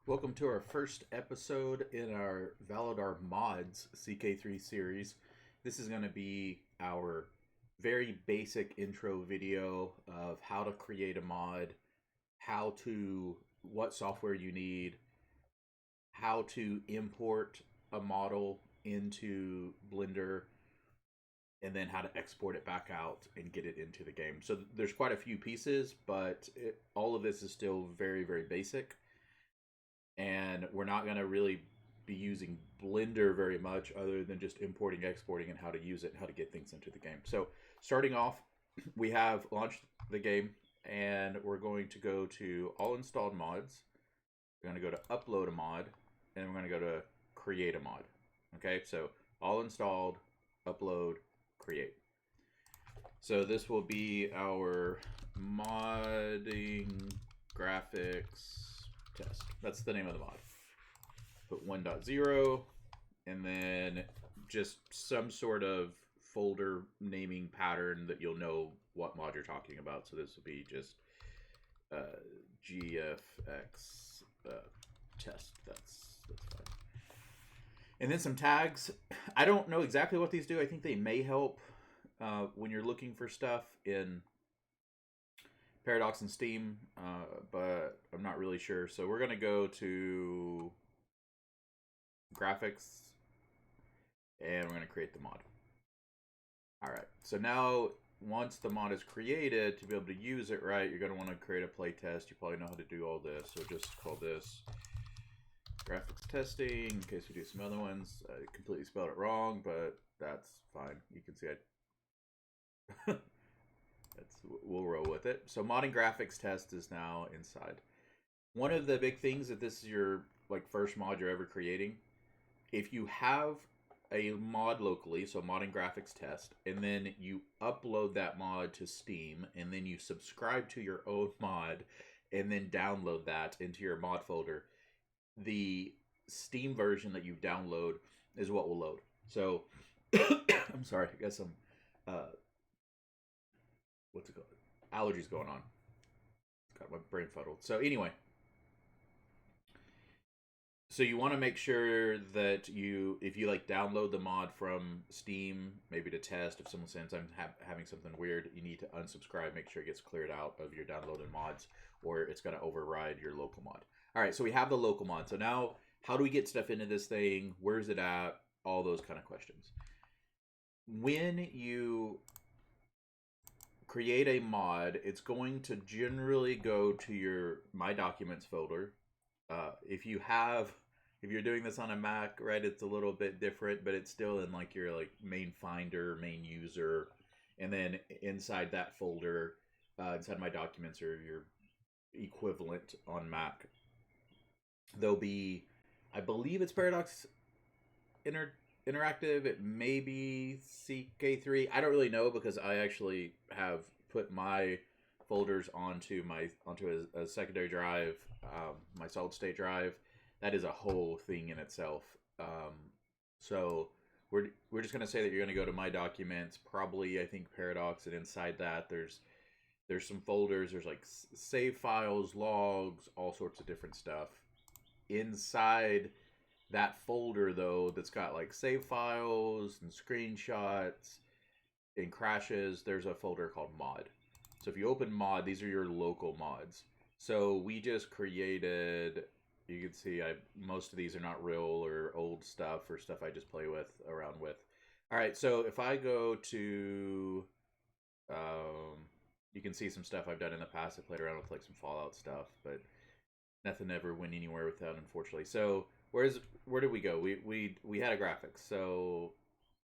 Welcome to our first episode in our Validar Mods CK3 series. This is going to be our very basic intro video of how to create a mod, what software you need, how to import a model into Blender, and then how to export it back out and get it into the game. So there's quite a few pieces, but all of this is still very, very basic. And we're not going to really be using Blender very much other than just importing, exporting, and how to use it and how to get things into the game. So starting off, we have launched the game, and we're going to go to all installed mods. We're going to go to upload a mod, and we're going to go to create a mod. Okay, so all installed, upload, create. So this will be our modding graphics test. That's the name of the mod. Put 1.0 and then just some sort of folder naming pattern that you'll know what mod you're talking about. So this will be just GFX test. That's fine. And then some tags. I don't know exactly what these do. I think they may help when you're looking for stuff in Paradox and Steam, but I'm not really sure. So we're going to go to graphics, and we're going to create the mod. All right, so now once the mod is created, to be able to use it right, you're going to want to create a playtest. You probably know how to do all this, so just call this graphics testing in case we do some other ones. I completely spelled it wrong, but that's fine. You can see I... we'll roll with it. So modding graphics test is now inside. One of the big things that this is your first mod you're ever creating, if you have a mod locally, so modding graphics test, and then you upload that mod to Steam, and then you subscribe to your own mod, and then download that into your mod folder, the Steam version that you download is what will load. So, I'm sorry, I got some what's it called? Allergies going on. Got my brain fuddled. So anyway, so you want to make sure that if you download the mod from Steam, maybe to test, if someone says I'm having something weird, you need to unsubscribe, make sure it gets cleared out of your downloaded mods, or it's going to override your local mod. All right, so we have the local mod. So now, how do we get stuff into this thing? Where's it at? All those kind of questions. When you create a mod, it's going to generally go to your My Documents folder. If you're doing this on a Mac, right, it's a little bit different, but it's still in your main finder, main user, and then inside that folder, inside My Documents or your equivalent on Mac, there'll be, I believe it's Paradox Interactive. It may be CK3. I don't really know because I actually have put my folders onto a secondary drive, my solid state drive. That is a whole thing in itself. So we're just gonna say that you're gonna go to My Documents, probably I think Paradox, and inside that there's some folders. There's save files, logs, all sorts of different stuff. Inside that folder, though, that's got save files and screenshots and crashes, there's a folder called mod. So if you open mod, these are your local mods. So we just created, you can see most of these are not real or old stuff or stuff I just play around with. All right, so if I go to, you can see some stuff I've done in the past. I played around with some Fallout stuff, but nothing ever went anywhere with that, unfortunately. So where did we go? We had a graphics, so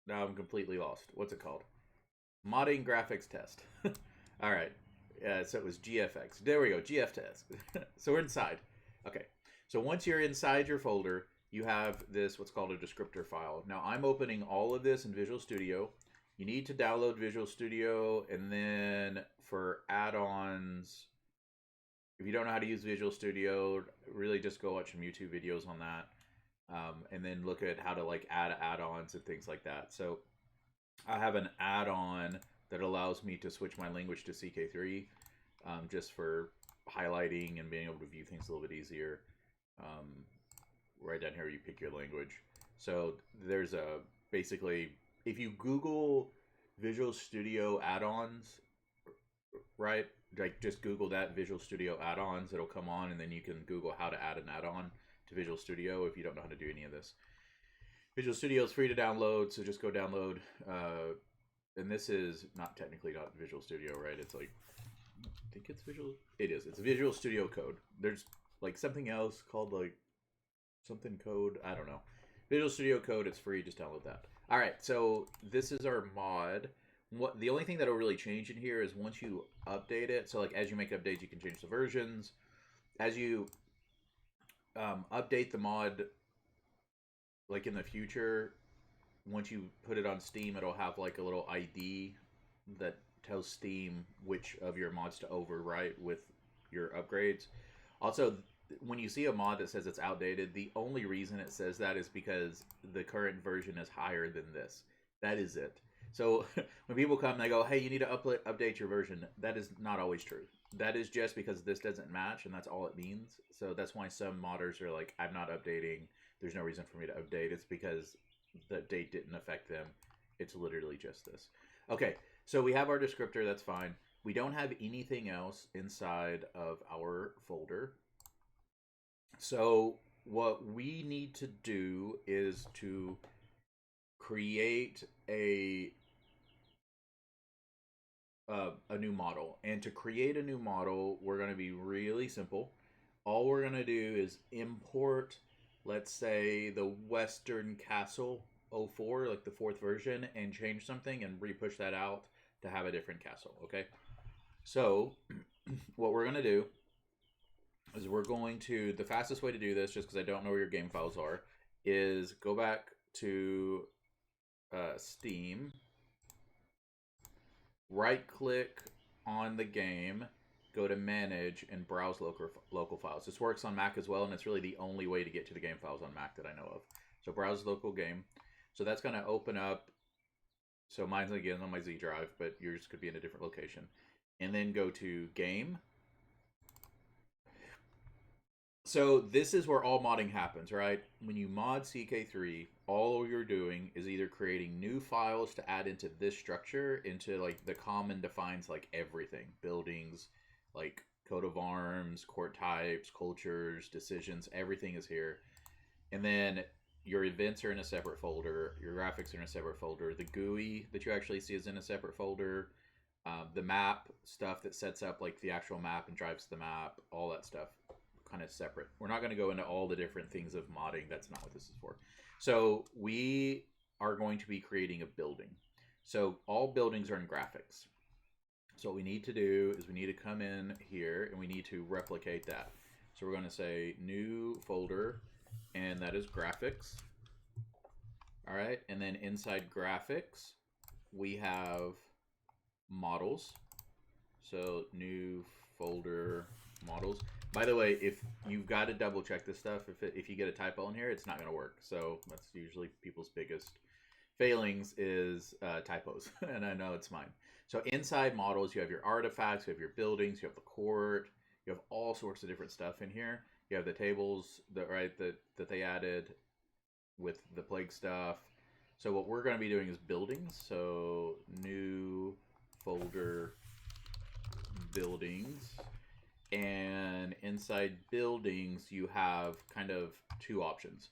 now I'm completely lost. What's it called? Modding graphics test. All right. So it was GFX. There we go. GF test. So we're inside. Okay. So once you're inside your folder, you have this what's called a descriptor file. Now I'm opening all of this in Visual Studio. You need to download Visual Studio, and then for add-ons, if you don't know how to use Visual Studio, really just go watch some YouTube videos on that. And then look at how to add add-ons and things like that. So I have an add-on that allows me to switch my language to CK3, just for highlighting and being able to view things a little bit easier. Right down here, you pick your language. So there's a basically, if you Google Visual Studio add-ons, right? Like just Google that Visual Studio add-ons, it'll come on, and then you can Google how to add an add-on to Visual Studio if you don't know how to do any of this. Visual Studio is free to download, so just go download. And this is not technically not Visual Studio, right? It's like, I think it's Visual. It is. It's Visual Studio Code. There's like something else called like something code. I don't know. Visual Studio Code. It's free. Just download that. All right. So this is our mod. What the only thing that'll really change in here is once you update it. So like as you make updates, you can change the versions. As you update the mod, like in the future, once you put it on Steam, it'll have like a little ID that tells Steam which of your mods to overwrite with your upgrades. Also, when you see a mod that says it's outdated, the only reason it says that is because the current version is higher than this. That is it. So when people come and they go, hey, you need to update your version, that is not always true. That is just because this doesn't match, and that's all it means. So that's why some modders are like, I'm not updating. There's no reason for me to update. It's because the date didn't affect them. It's literally just this. Okay, so we have our descriptor. That's fine. We don't have anything else inside of our folder. So what we need to do is to create a new model. And to create a new model, we're going to be really simple. All we're going to do is import, let's say, the Western Castle 04, like the 4th version, and change something and re-push that out to have a different castle, okay? So what we're going to do is we're going to, the fastest way to do this, just because I don't know where your game files are, is go back to Steam, right-click on the game, go to Manage, and browse local files. This works on Mac as well, and it's really the only way to get to the game files on Mac that I know of. So browse local game. So that's going to open up, so mine's again on my Z drive, but yours could be in a different location. And then go to Game. So this is where all modding happens, right? When you mod CK3, all you're doing is either creating new files to add into this structure, into like the common defines like everything, buildings, like coat of arms, court types, cultures, decisions, everything is here. And then your events are in a separate folder, your graphics are in a separate folder, the GUI that you actually see is in a separate folder, the map stuff that sets up like the actual map and drives the map, all that stuff kind of separate. We're not going to go into all the different things of modding. That's not what this is for. So we are going to be creating a building. So all buildings are in graphics. So what we need to do is we need to come in here and we need to replicate that. So we're going to say new folder, and that is graphics. All right. And then inside graphics, we have models. So new folder models. By the way, if you've got to double check this stuff, if you get a typo in here, it's not going to work. So that's usually people's biggest failings is typos, and I know it's mine. So inside models, you have your artifacts, you have your buildings, you have the court, you have all sorts of different stuff in here. You have the tables that they added with the plague stuff. So what we're going to be doing is buildings. So new folder buildings. And inside buildings, you have kind of two options.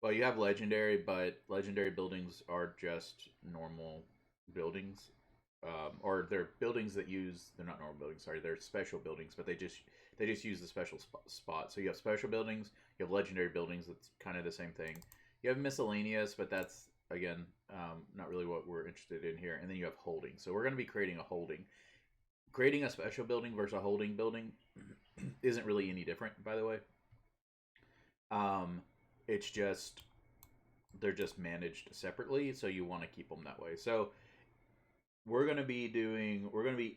Well, you have legendary, but legendary buildings are just normal buildings. Or they're buildings that use, they're not normal buildings, sorry, they're special buildings, but they just use the special spot. So you have special buildings, you have legendary buildings, that's kind of the same thing. You have miscellaneous, but that's, again, not really what we're interested in here. And then you have holding. So we're going to be creating a holding. Creating a special building versus a holding building isn't really any different, by the way. It's just, they're just managed separately, so you want to keep them that way. So we're going to be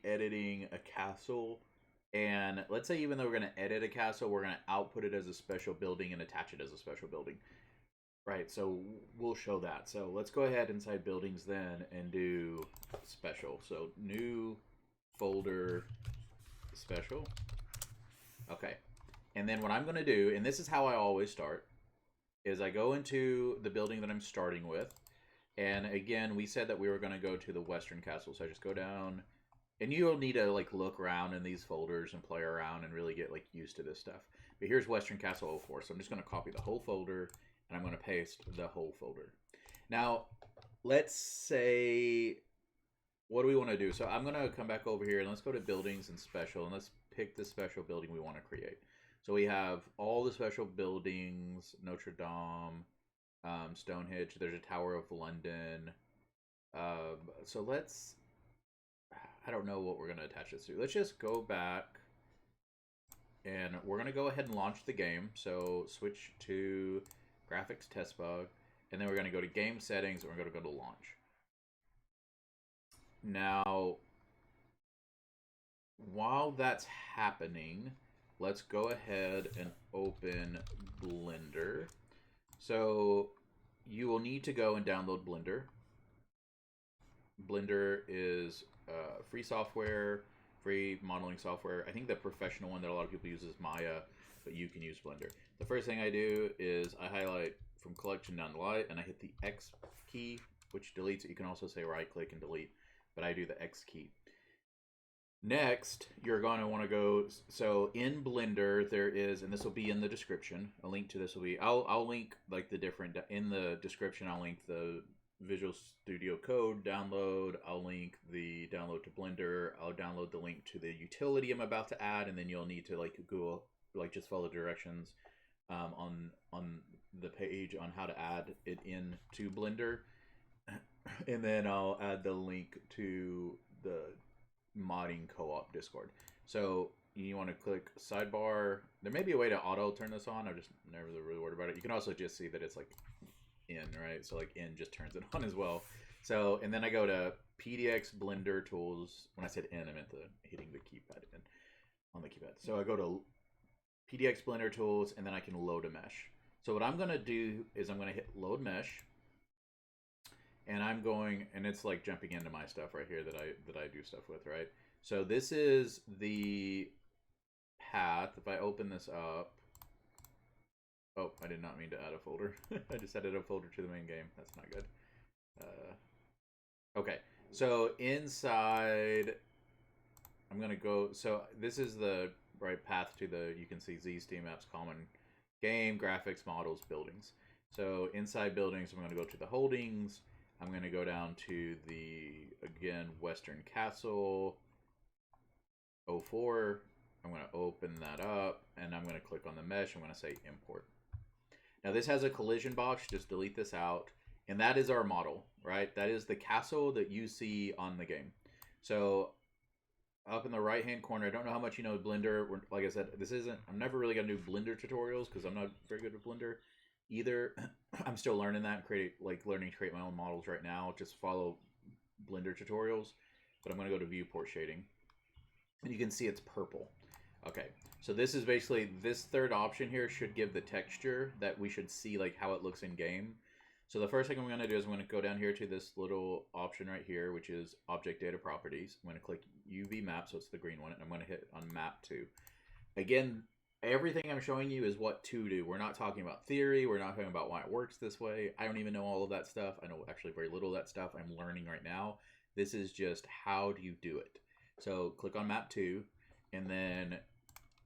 editing a castle, and let's say even though we're going to edit a castle, we're going to output it as a special building and attach it as a special building. Right, so we'll show that. So let's go ahead inside buildings then and do special. So new folder special. Okay. And then what I'm going to do, and this is how I always start, is I go into the building that I'm starting with. And again, we said that we were going to go to the Western Castle. So I just go down, and you'll need to like look around in these folders and play around and really get like used to this stuff. But here's Western Castle 04. So I'm just going to copy the whole folder, and I'm going to paste the whole folder. Now, let's say, what do we want to do? So I'm going to come back over here, and let's go to buildings and special, and let's pick the special building we want to create. So we have all the special buildings, Notre Dame, Stonehenge, there's a Tower of London. So let's, I don't know what we're going to attach this to. Let's just go back, and we're going to go ahead and launch the game. So switch to graphics test bug, and then we're going to go to game settings, and we're going to go to launch. Now, while that's happening, let's go ahead and open Blender. So you will need to go and download Blender. Blender is free software, free modeling software. I think the professional one that a lot of people use is Maya, but you can use Blender. The first thing I do is I highlight from collection down to light, and I hit the X key, which deletes it. You can also say right click and delete, but I do the X key. Next, you're going to want to go, so in Blender there is, and this will be in the description, a link to this will be, I'll link like the different, in the description I'll link the Visual Studio Code download, I'll link the download to Blender, I'll download the link to the utility I'm about to add, and then you'll need to like Google, like just follow directions on the page on how to add it into Blender, and then I'll add the link to the modding co-op Discord. So you want to click sidebar. There may be a way to auto turn this on. I'm just never really worried about it. You can also just see that it's like in, right? So like in just turns it on as well. So, and then I go to PDX Blender Tools. When I said in, I meant hitting the keypad in on the keypad. So I go to PDX Blender Tools, and then I can load a mesh. So what I'm going to do is I'm going to hit load mesh. And I'm going, and it's like jumping into my stuff right here that I do stuff with, right? So this is the path. If I open this up, oh, I did not mean to add a folder. I just added a folder to the main game. That's not good. Okay, so inside, I'm gonna go. So this is the right path to the. You can see Z, Steam Apps, Common, Game, Graphics, Models, Buildings. So inside Buildings, I'm gonna go to the Holdings. I'm going to go down to the, again, Western Castle 04. I'm going to open that up, and I'm going to click on the mesh. I'm going to say import. Now this has a collision box. Just delete this out. And that is our model, right? That is the castle that you see on the game. So up in the right-hand corner, I don't know how much you know Blender. Like I said, I'm never really going to do Blender tutorials because I'm not very good at Blender either. I'm still learning that and learning to create my own models right now. Just follow Blender tutorials. But I'm going to go to viewport shading, and you can see it's purple. Okay, so this is basically, this third option here should give the texture that we should see like how it looks in game. So the first thing I'm going to do is I'm going to go down here to this little option right here, which is object data properties. I'm going to click UV map, so it's the green one, and I'm going to hit on map 2. Again, everything I'm showing you is what to do. We're not talking about theory. We're not talking about why it works this way. I don't even know all of that stuff. I know actually very little of that stuff. I'm learning right now. This is just how do you do it. So click on map 2, and then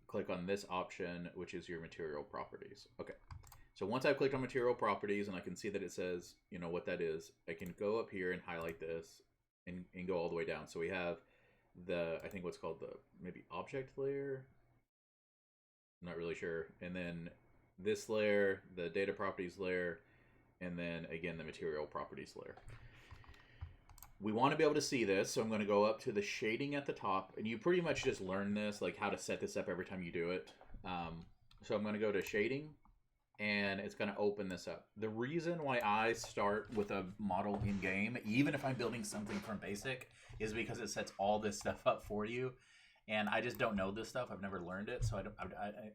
click on this option, which is your material properties. Okay. So once I've clicked on material properties and I can see that it says, you know, what that is, I can go up here and highlight this and go all the way down. So we have the, I think what's called the maybe object layer. I'm not really sure. And then this layer, the data properties layer, and then again, the material properties layer. We want to be able to see this, so I'm going to go up to the shading at the top, and you pretty much just learn this, like how to set this up every time you do it. So I'm going to go to shading, and it's going to open this up. The reason why I start with a model in game, even if I'm building something from basic, is because it sets all this stuff up for you. And I just don't know this stuff. I've never learned it, so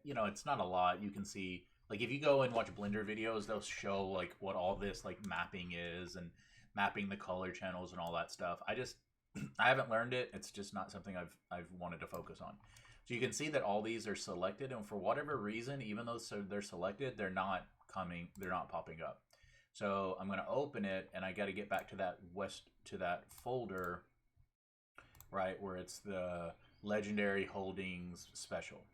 you know, it's not a lot. You can see, like, if you go and watch Blender videos, they'll show like what all this like mapping is and mapping the color channels and all that stuff. I haven't learned it. It's just not something I've wanted to focus on. So you can see that all these are selected, and for whatever reason, even though they're selected, they're not popping up. So I'm going to open it, and I got to get back to that folder, right, where it's the Legendary Holdings Special.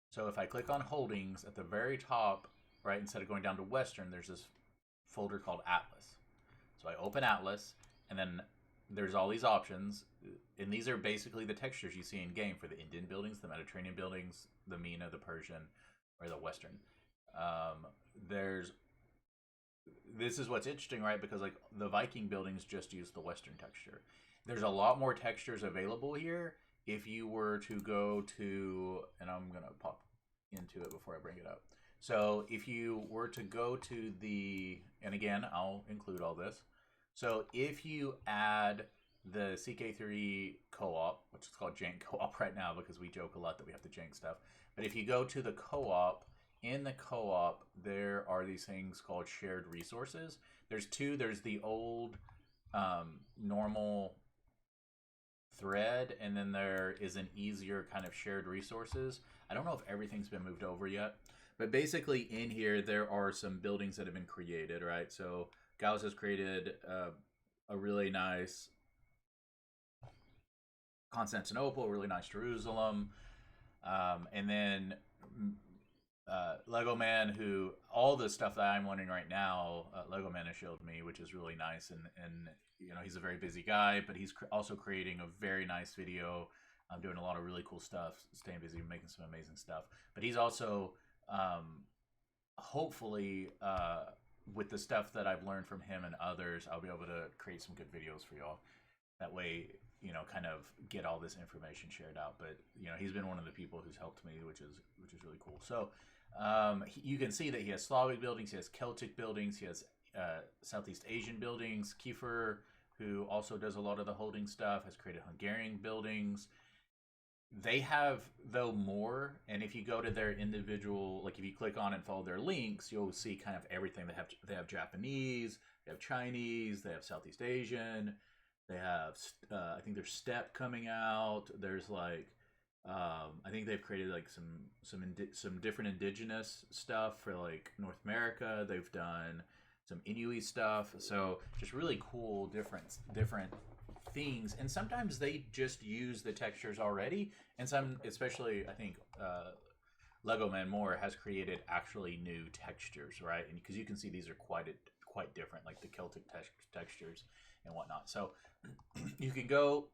So if I click on Holdings at the very top, right, instead of going down to Western, there's this folder called Atlas. So I open Atlas, and then there's all these options, and these are basically the textures you see in game for the Indian buildings, the Mediterranean buildings, the MENA, the Persian, or the Western. This is what's interesting, right? Because like the Viking buildings just use the Western texture. There's a lot more textures available here. If you were to go to, and I'm gonna pop into it before I bring it up. So if you were to go to the, and again, I'll include all this. So if you add the CK3 Co-op, which is called Jank Co-op right now because we joke a lot that we have to jank stuff. But if you go to the Co-op, in the Co-op, there are these things called shared resources. There's two. There's the old normal thread, and then there is an easier kind of shared resources. I don't know if everything's been moved over yet, but basically in here there are some buildings that have been created, right? So Gauss has created a really nice Constantinople, a really nice Jerusalem, and then Lego Man, who all the stuff that I'm learning right now, Lego Man has showed me, which is really nice, and you know, he's a very busy guy, but he's also creating a very nice video. I'm doing a lot of really cool stuff, staying busy, making some amazing stuff. But he's also hopefully with the stuff that I've learned from him and others, I'll be able to create some good videos for y'all. That way, you know, kind of get all this information shared out. But you know, he's been one of the people who's helped me, which is really cool. So you can see that he has Slavic buildings, he has Celtic buildings, he has Southeast Asian buildings. Kiefer, who also does a lot of the holding stuff, has created Hungarian buildings. They have, though, more, and if you go to their individual, like if you click on it and follow their links, you'll see kind of everything. They have Japanese, they have Chinese, they have Southeast Asian, they have I think there's Steppe coming out. There's like I think they've created like some different indigenous stuff for like North America. They've done some Inuit stuff. So just really cool different things. And sometimes they just use the textures already. And some, especially I think Lego Man More has created actually new textures, right? And because you can see these are quite different, like the Celtic textures and whatnot. So you can go.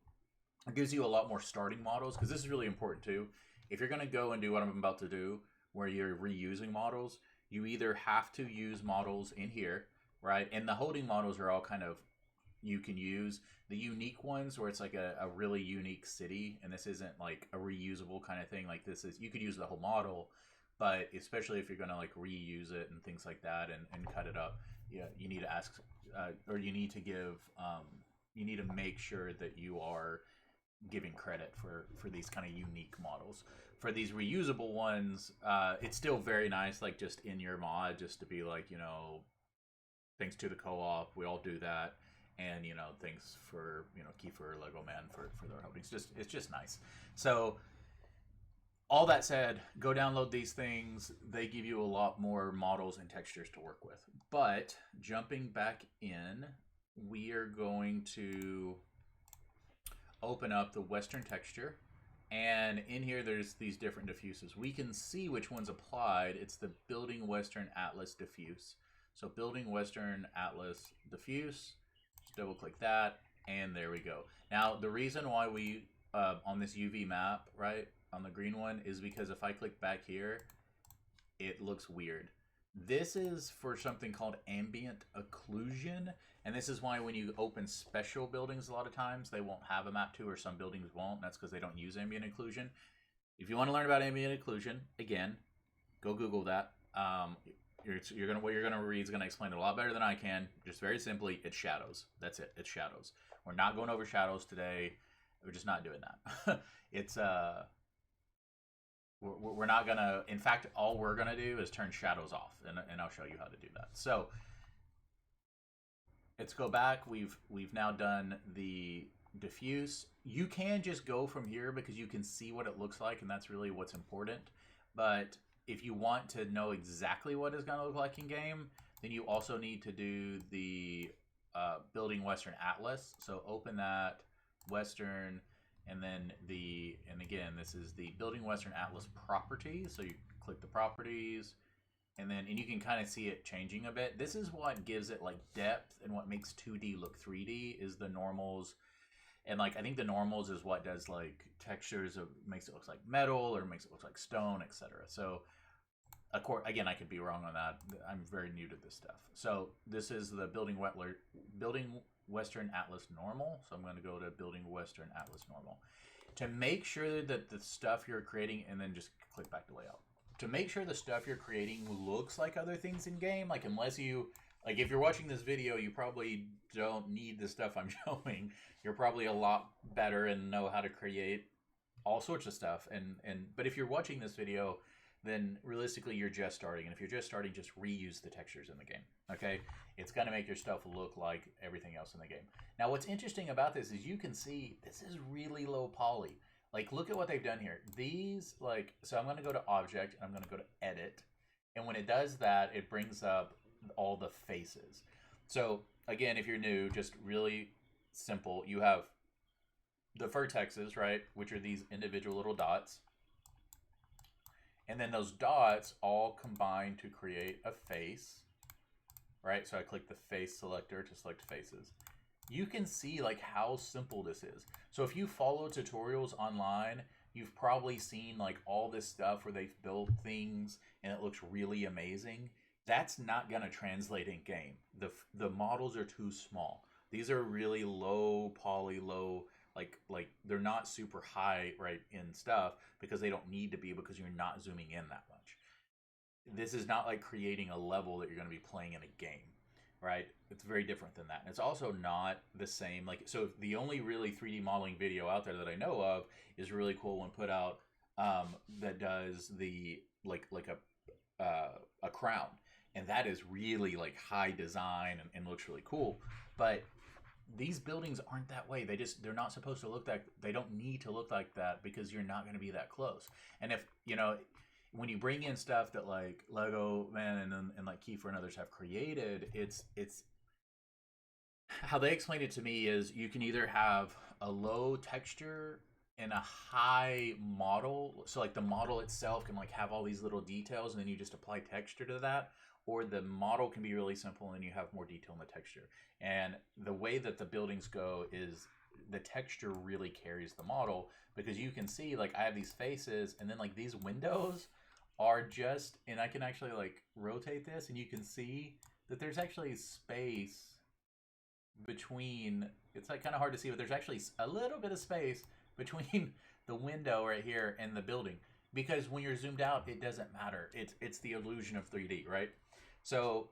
It gives you a lot more starting models, because this is really important too. If you're going to go and do what I'm about to do, where you're reusing models, you either have to use models in here, right? And the holding models are all kind of, you can use the unique ones where it's like a really unique city, and this isn't like a reusable kind of thing. Like this is, you could use the whole model, but especially if you're going to like reuse it and things like that and cut it up, yeah, you need to ask, or you need to give, you need to make sure that you are giving credit for these kind of unique models. For these reusable ones, it's still very nice, like just in your mod, just to be like, you know, thanks to the co-op, we all do that, and you know, thanks for, you know, Kiefer, Lego Man for their help. It's just nice. So all that said, go download these things. They give you a lot more models and textures to work with. But jumping back in, we are going to open up the Western texture, and in here there's these different diffuses. We can see which one's applied. It's the Building Western Atlas diffuse. So Building Western Atlas diffuse, just double click that, and there we go. Now the reason why we on this UV map, right, on the green one, is because if I click back here, it looks weird. This is for something called Ambient Occlusion, and this is why when you open special buildings, a lot of times they won't have a map to, or some buildings won't. That's because they don't use Ambient Occlusion. If you want to learn about Ambient Occlusion, again, go Google that. What you're gonna read is gonna explain it a lot better than I can. Just very simply, it's shadows. That's it. It's shadows. We're not going over shadows today. We're just not doing that. It's we're not gonna. In fact, all we're gonna do is turn shadows off, and I'll show you how to do that. So let's go back. We've now done the diffuse. You can just go from here because you can see what it looks like, and that's really what's important. But if you want to know exactly what it's going to look like in game, then you also need to do the building Western Atlas. So open that Western, and then and again, this is the building Western Atlas properties. So you click the properties, and you can kind of see it changing a bit. This is what gives it like depth, and what makes 2D look 3D is the normals. And like I think the normals is what does like textures of makes it look like metal or makes it look like stone, etc. So again, I could be wrong on that. I'm very new to this stuff. So this is the building Western Atlas normal. So I'm going to go to building Western Atlas normal to make sure that the stuff you're creating, and then just click back to layout to make sure the stuff you're creating looks like other things in game. Like unless you like, if you're watching this video, you probably don't need the stuff I'm showing. You're probably a lot better and know how to create all sorts of stuff. But if you're watching this video, then realistically you're just starting. And if you're just starting, just reuse the textures in the game. Okay? It's going to make your stuff look like everything else in the game. Now, what's interesting about this is you can see this is really low poly. Like, look at what they've done here. These, like, so I'm going to go to Object, and I'm going to go to Edit. And when it does that, it brings up all the faces. So, again, if you're new, just really simple. You have the vertexes, right, which are these individual little dots. And then those dots all combine to create a face, right? So I click the face selector to select faces. You can see like how simple this is. So if you follow tutorials online, you've probably seen like all this stuff where they've built things and it looks really amazing. That's not going to translate in game. The models are too small. These are really low poly, low, like they're not super high, right, in stuff because they don't need to be, because you're not zooming in that much. This is not like creating a level that you're going to be playing in a game, right? It's very different than that. And it's also not the same. Like, so the only really 3D modeling video out there that I know of is Really Cool One put out that does the like a crown, and that is really like high design and looks really cool. But these buildings aren't that way. They're not supposed to look that. They don't need to look like that because you're not going to be that close. And if you know, when you bring in stuff that like Lego Man and like Kiefer and others have created, it's how they explained it to me is you can either have a low texture and a high model. So like the model itself can like have all these little details, and then you just apply texture to that. Or the model can be really simple and you have more detail in the texture. And the way that the buildings go is the texture really carries the model, because you can see like I have these faces, and then like these windows are just, and I can actually like rotate this, and you can see that there's actually space between, it's like kind of hard to see, but there's actually a little bit of space between the window right here and the building. Because when you're zoomed out, it doesn't matter. It's the illusion of 3D, right? So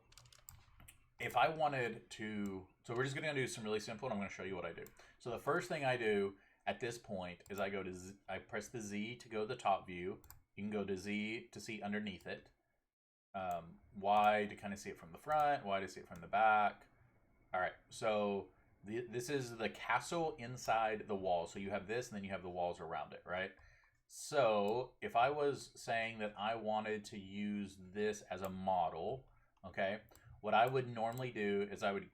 if I wanted to, so we're just going to do some really simple, and I'm going to show you what I do. So the first thing I do at this point is I press the Z to go to the top view. You can go to Z to see underneath it. Y to kind of see it from the front. Y to see it from the back. All right, so this is the castle inside the wall. So you have this, and then you have the walls around it, right? So if I was saying that I wanted to use this as a model, okay, what I would normally do is I would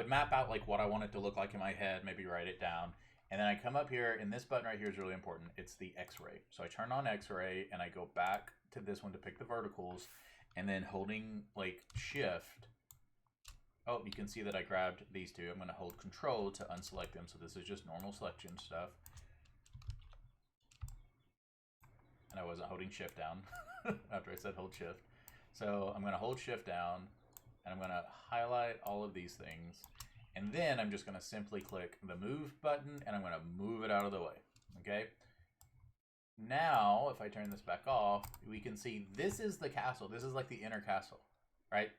map out like what I want it to look like in my head, maybe write it down, and then I come up here, and this button right here is really important. It's the X-ray. So I turn on X-ray, and I go back to this one to pick the verticals, and then holding like Shift. Oh, you can see that I grabbed these two. I'm going to hold Control to unselect them. So this is just normal selection stuff. And I wasn't holding Shift down after I said hold Shift. So I'm going to hold Shift down, and I'm going to highlight all of these things. And then I'm just going to simply click the Move button, and I'm going to move it out of the way. Okay? Now, if I turn this back off, we can see this is the castle. This is like the inner castle, right?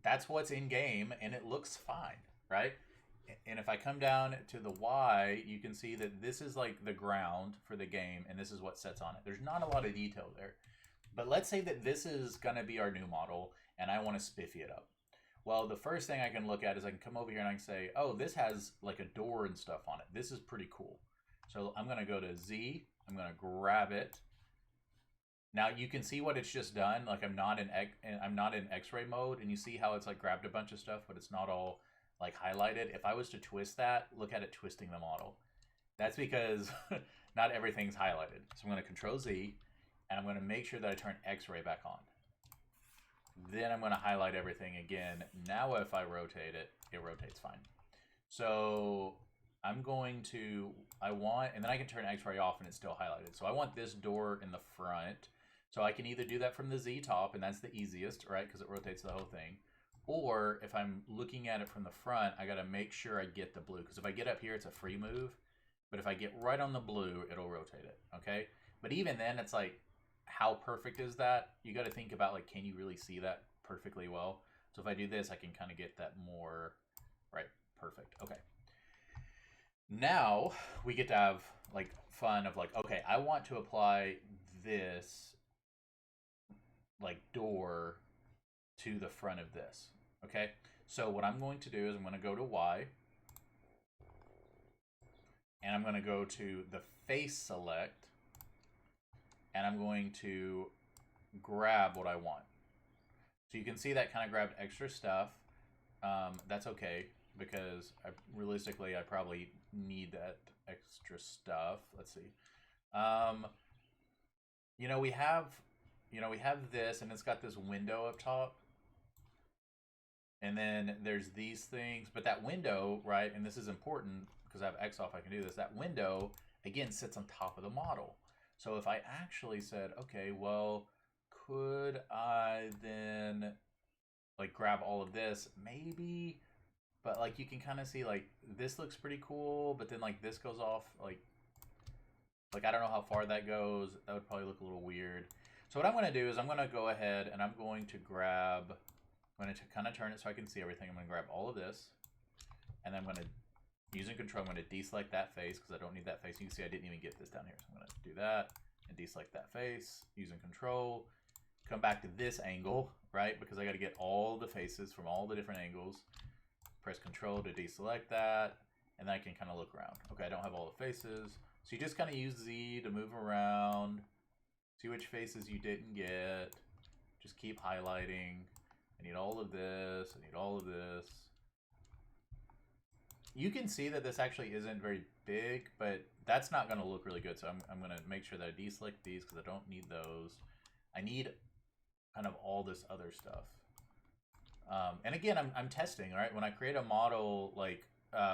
That's what's in game, and it looks fine, right? And if I come down to the Y, you can see that this is like the ground for the game, and this is what sets on it. There's not a lot of detail there. But let's say that this is going to be our new model, and I want to spiffy it up. Well, the first thing I can look at is I can come over here and I can say, oh, this has like a door and stuff on it. This is pretty cool. So I'm going to go to Z. I'm going to grab it. Now you can see what it's just done. Like I'm not in X-ray mode, and you see how it's like grabbed a bunch of stuff, but it's not all like highlighted. If I was to twist that, look at it twisting the model. That's because not everything's highlighted. So I'm going to Control Z, and I'm going to make sure that I turn X-ray back on. Then I'm going to highlight everything again. Now if I rotate it, it rotates fine. So I'm going to, and then I can turn X-ray off and it's still highlighted. So I want this door in the front. So I can either do that from the Z top, and that's the easiest, right? Because it rotates the whole thing. Or if I'm looking at it from the front, I got to make sure I get the blue. Because if I get up here, it's a free move. But if I get right on the blue, it'll rotate it, okay? But even then, it's like, how perfect is that? You got to think about, like, can you really see that perfectly well? So if I do this, I can kind of get that more, right, perfect. Okay. Now we get to have, like, fun of, like, okay, I want to apply this, like, door to the front of this, okay? So what I'm going to do is I'm going to go to Y, and I'm going to go to the face select, and I'm going to grab what I want. So you can see that kind of grabbed extra stuff. That's okay, because realistically I probably need that extra stuff. Let's see. We have this, and it's got this window up top. And then there's these things, but that window, right, and this is important because I have X off, I can do this. That window, again, sits on top of the model. So if I actually said, okay, well, could I then, like, grab all of this? Maybe, but, like, you can kind of see, like, this looks pretty cool, but then, like, this goes off, like, I don't know how far that goes. That would probably look a little weird. So what I'm going to do is I'm going to go ahead and I'm going to grab, I'm going to kind of turn it so I can see everything. I'm going to grab all of this, and then I'm going to, using Control, I'm going to deselect that face because I don't need that face. You can see I didn't even get this down here. So I'm going to do that and deselect that face, using Control. Come back to this angle, right? Because I got to get all the faces from all the different angles. Press Control to deselect that, and then I can kind of look around. Okay, I don't have all the faces. So you just kind of use Z to move around, see which faces you didn't get. Just keep highlighting. I need all of this. I need all of this. You can see that this actually isn't very big, but that's not going to look really good. So I'm going to make sure that I deselect these because I don't need those. I need kind of all this other stuff. And again, I'm testing, right? When I create a model, like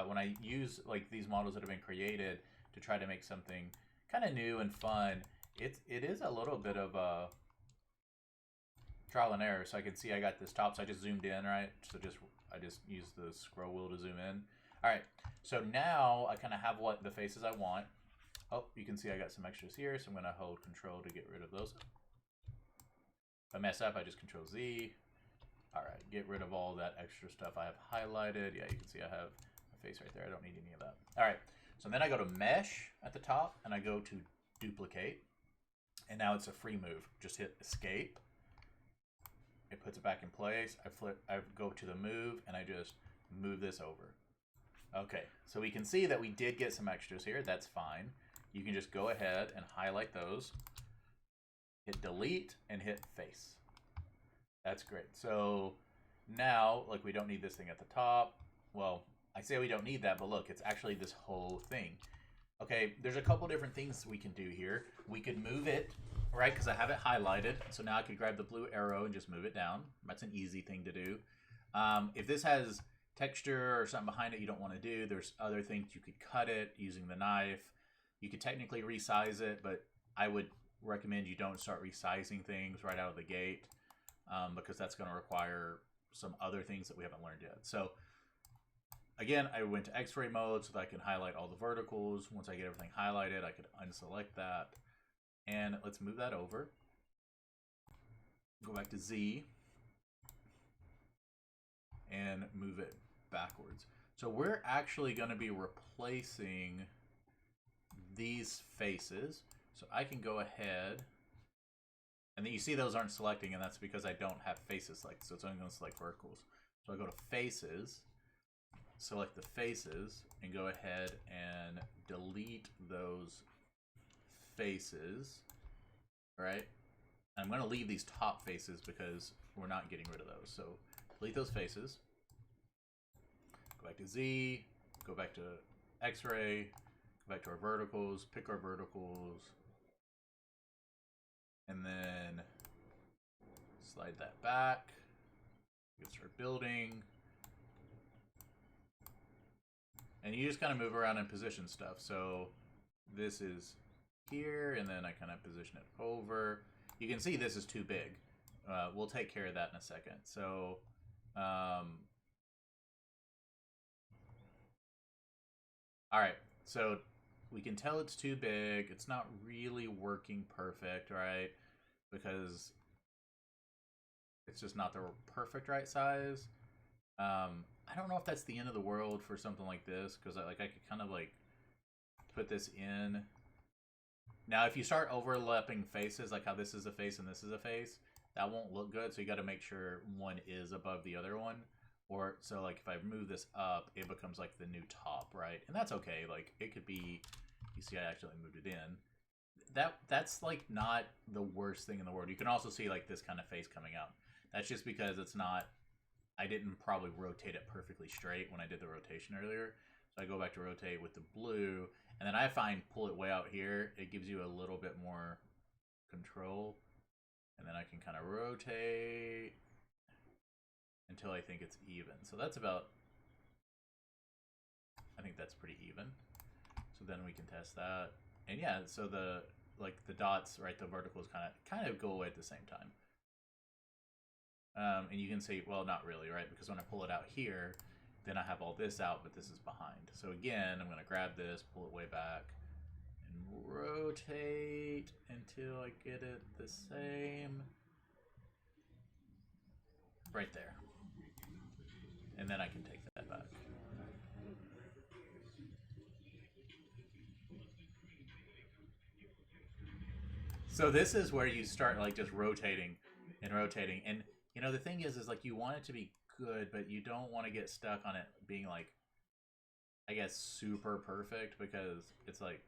when I use like these models that have been created to try to make something kind of new and fun, it is a little bit of a trial and error. So I can see I got this top, so I just zoomed in, right? So I just used the scroll wheel to zoom in. All right, so now I kind of have what the faces I want. Oh, you can see I got some extras here, so I'm going to hold Control to get rid of those. If I mess up, I just Control Z. All right, get rid of all that extra stuff I have highlighted. Yeah, you can see I have a face right there. I don't need any of that. All right, so then I go to Mesh at the top, and I go to Duplicate. And now it's a free move. Just hit Escape. It puts it back in place. I go to the move, and I just move this over. Okay, so we can see that we did get some extras here. That's fine. You can just go ahead and highlight those. Hit Delete and hit Face. That's great. So now, like, we don't need this thing at the top. Well, I say we don't need that, but look, it's actually this whole thing. Okay, there's a couple different things we can do here. We could move it, right, because I have it highlighted. So now I could grab the blue arrow and just move it down. That's an easy thing to do. If this has texture or something behind it you don't want to do, there's other things. You could cut it using the knife. You could technically resize it, but I would recommend you don't start resizing things right out of the gate because that's going to require some other things that we haven't learned yet. So again, I went to X-ray mode so that I can highlight all the verticals. Once I get everything highlighted, I could unselect that. And let's move that over. Go back to Z and move it backwards. So we're actually going to be replacing these faces. So I can go ahead, and then you see those aren't selecting, and that's because I don't have faces selected, so it's only going to select verticals. So So I go to faces, select the faces, and go ahead and delete those faces, right? I'm going to leave these top faces because we're not getting rid of those. So delete those faces. Go back to Z, go back to X-ray, go back to our verticals, pick our verticals, and then slide that back. You can start building. And you just kind of move around and position stuff. So this is here, and then I kind of position it over. You can see this is too big. We'll take care of that in a second. So all right, so we can tell it's too big. It's not really working perfect, right? Because it's just not the perfect right size. I don't know if that's the end of the world for something like this, because I could kind of like put this in. Now, if you start overlapping faces, like how this is a face and this is a face, that won't look good. So you got to make sure one is above the other one. Or so like if I move this up, it becomes like the new top, right? And that's okay. Like it could be, you see, I actually moved it in. That's like not the worst thing in the world. You can also see like this kind of face coming out. That's just because it's not, I didn't probably rotate it perfectly straight when I did the rotation earlier. So I go back to rotate with the blue, and then I find pull it way out here, it gives you a little bit more control. And then I can kind of rotate until I think it's even. So that's about, I think that's pretty even. So then we can test that. And yeah, so the dots, right, the verticals kind of go away at the same time. And you can see, well, not really, right? Because when I pull it out here, then I have all this out, but this is behind. So again, I'm going to grab this, pull it way back, and rotate until I get it the same. Right there. And then I can take that back. So this is where you start like just rotating and rotating. And you know, the thing is like you want it to be good, but you don't want to get stuck on it being like, I guess, super perfect, because it's like,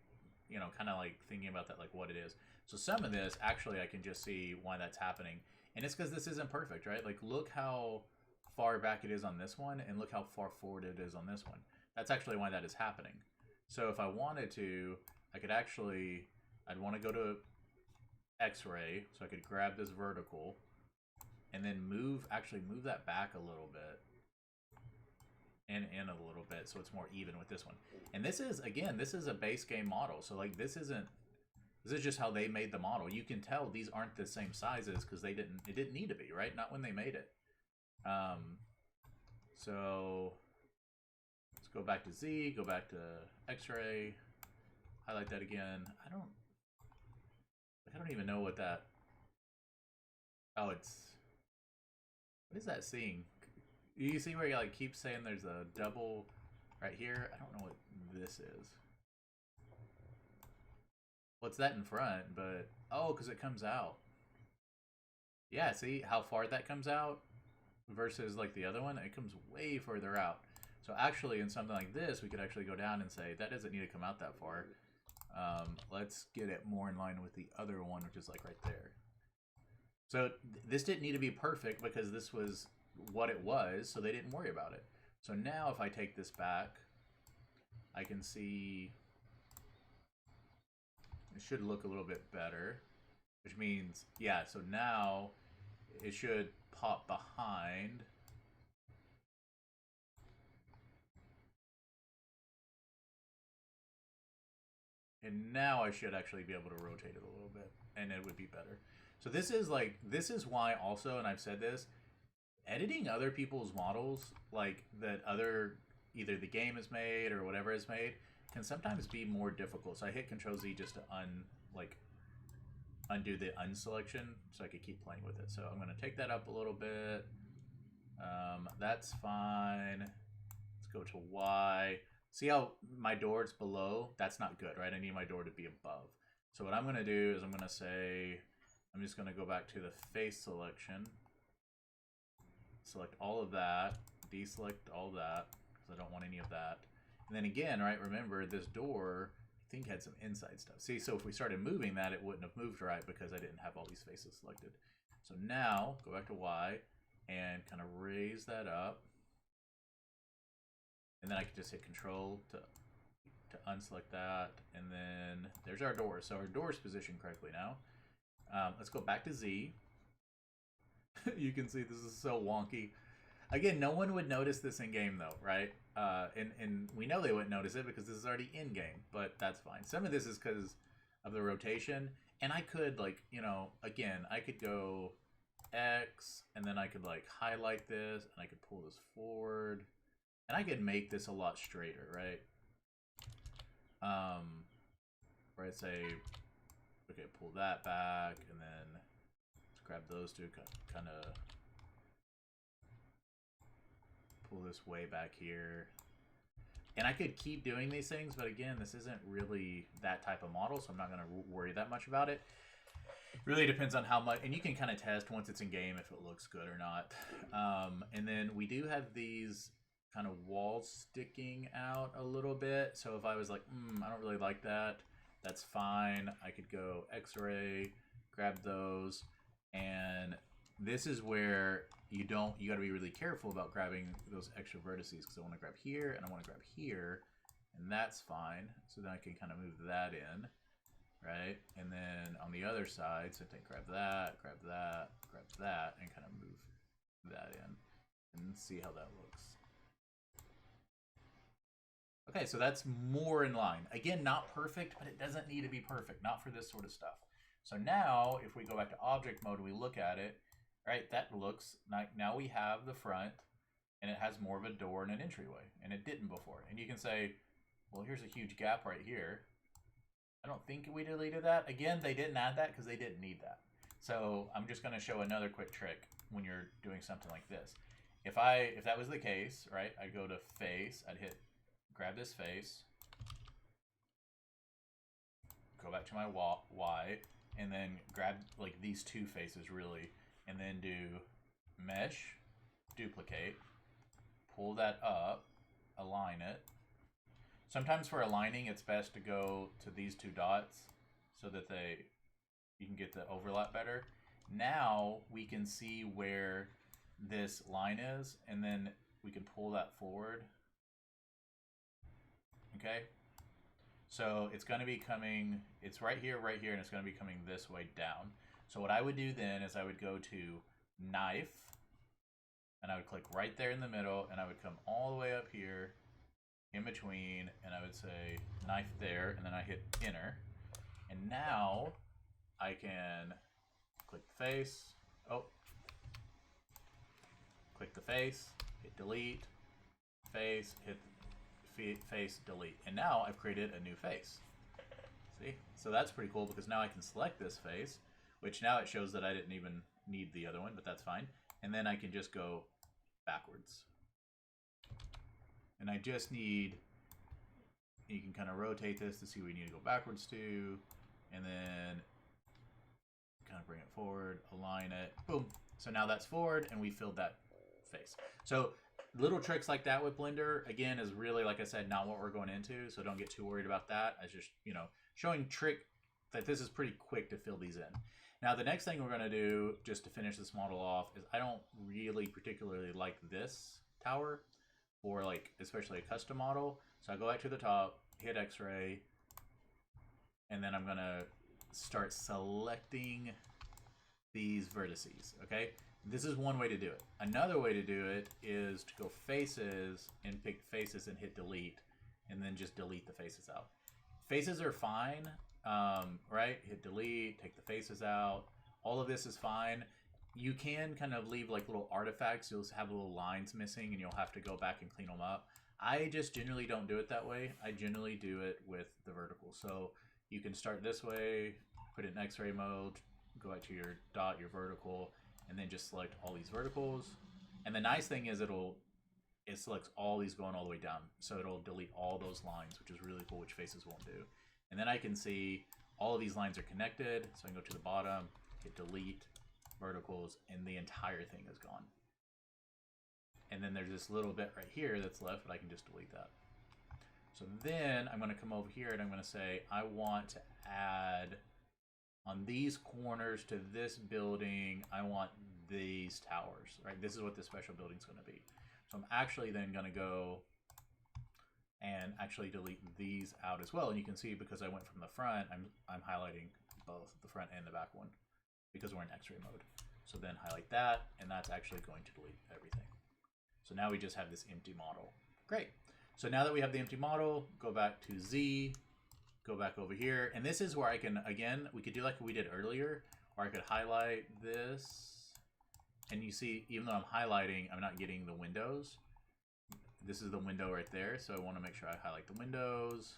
you know, kind of like thinking about that, like what it is. So some of this, actually, I can just see why that's happening. And it's because this isn't perfect, right? Like look how far back it is on this one, and look how far forward it is on this one. That's actually why that is happening. So if I wanted to, I could actually, I'd want to go to X-ray, so I could grab this vertical, and then move that back a little bit, and in a little bit, so it's more even with this one. And this is, again, this is a base game model, so like this is just how they made the model. You can tell these aren't the same sizes because it didn't need to be, right? Not when they made it. So let's go back to Z, go back to X-ray, highlight that again. I don't even know what that. Oh, what is that seeing? You see where you like keep saying there's a double right here? I don't know what this is. What's that in front? But oh, because it comes out. Yeah, see how far that comes out versus like the other one? It comes way further out. So actually in something like this, we could actually go down and say that doesn't need to come out that far. Let's get it more in line with the other one, which is like right there. So this didn't need to be perfect because this was what it was, so they didn't worry about it. So now if I take this back, I can see it should look a little bit better, which means, yeah, so now it should pop behind. And now I should actually be able to rotate it a little bit, and it would be better. So this is why also, and I've said this, editing other people's models, like that either the game is made or whatever is made, can sometimes be more difficult. So I hit Control Z just to undo the unselection so I could keep playing with it. So I'm going to take that up a little bit. That's fine. Let's go to Y. See how my door is below? That's not good, right? I need my door to be above. So what I'm going to do is I'm going to say, I'm just going to go back to the face selection, select all of that, deselect all of that, because I don't want any of that. And then again, right, remember this door, I think had some inside stuff. See, so if we started moving that, it wouldn't have moved right because I didn't have all these faces selected. So now, go back to Y and kind of raise that up. And then I can just hit Control to unselect that. And then there's our door. So our door is positioned correctly now. Let's go back to Z. You can see this is so wonky. Again, no one would notice this in game though, right? And we know they wouldn't notice it because this is already in game, but that's fine. Some of this is because of the rotation, and I could, like, you know, again, I could go X, and then I could like highlight this, and I could pull this forward, and I could make this a lot straighter, right? Right, say, okay, pull that back, and then let's grab those two, kind of pull this way back here. And I could keep doing these things, but again, this isn't really that type of model, so I'm not going to worry that much about it. It really depends on how much, and you can kind of test once it's in game if it looks good or not. And then we do have these kind of walls sticking out a little bit. So if I was like, I don't really like that, that's fine. I could go X-ray, grab those, and this is where you got to be really careful about grabbing those extra vertices, because I want to grab here and I want to grab here, and that's fine. So then I can kind of move that in, right? And then on the other side, so I grab that, grab that, grab that, and kind of move that in and see how that looks. Okay, so that's more in line. Again, not perfect, but it doesn't need to be perfect, not for this sort of stuff. So now, if we go back to object mode and we look at it, right, that looks like now we have the front, and it has more of a door and an entryway, and it didn't before. And you can say, well, here's a huge gap right here. I don't think we deleted that. Again, they didn't add that because they didn't need that. So I'm just going to show another quick trick when you're doing something like this. If that was the case, right, I'd go to face, I'd grab this face, go back to my Y, and then grab like these two faces really, and then do mesh, duplicate, pull that up, align it. Sometimes for aligning, it's best to go to these two dots so that you can get the overlap better. Now we can see where this line is, and then we can pull that forward. Okay, so it's going to be coming, it's right here, and it's going to be coming this way down. So what I would do then is I would go to knife, and I would click right there in the middle, and I would come all the way up here in between, and I would say knife there, and then I hit enter. And now I can click the face, click the face, hit delete, face, hit face, delete, and now I've created a new face. See, so that's pretty cool because now I can select this face, which now it shows that I didn't even need the other one, but that's fine. And then I can just go backwards, and I just need, you can kind of rotate this to see what you need to go backwards to, and then kind of bring it forward, align it, boom. So now that's forward, and we filled that face. So little tricks like that with Blender, again, is really, like I said, not what we're going into, so don't get too worried about that. I just, you know, showing trick that this is pretty quick to fill these in. Now, the next thing we're going to do, just to finish this model off, is I don't really particularly like this tower for, like, especially a custom model. So I go back to the top, hit X-ray, and then I'm going to start selecting these vertices, okay? This is one way to do it. Another way to do it is to go faces and pick faces and hit delete, and then just delete the faces out. Faces are fine, right? Hit delete, take the faces out. All of this is fine. You can kind of leave like little artifacts. You'll have little lines missing, and you'll have to go back and clean them up. I just generally don't do it that way. I generally do it with the vertical. So you can start this way, put it in X-ray mode, go back to your dot, your vertical, and then just select all these verticals. And the nice thing is it selects all these going all the way down. So it'll delete all those lines, which is really cool, which faces won't do. And then I can see all of these lines are connected. So I can go to the bottom, hit delete, verticals, and the entire thing is gone. And then there's this little bit right here that's left, but I can just delete that. So then I'm going to come over here and I'm going to say, I want to add on these corners to this building, I want these towers, right? This is what this special building is going to be. So I'm actually then going to go and actually delete these out as well. And you can see because I went from the front, I'm highlighting both the front and the back one because we're in X-ray mode. So then highlight that, and that's actually going to delete everything. So now we just have this empty model. Great. So now that we have the empty model, go back to Z, go back over here. And this is where I can, again, we could do like we did earlier, where I could highlight this. And you see, even though I'm highlighting, I'm not getting the windows. This is the window right there. So I want to make sure I highlight the windows.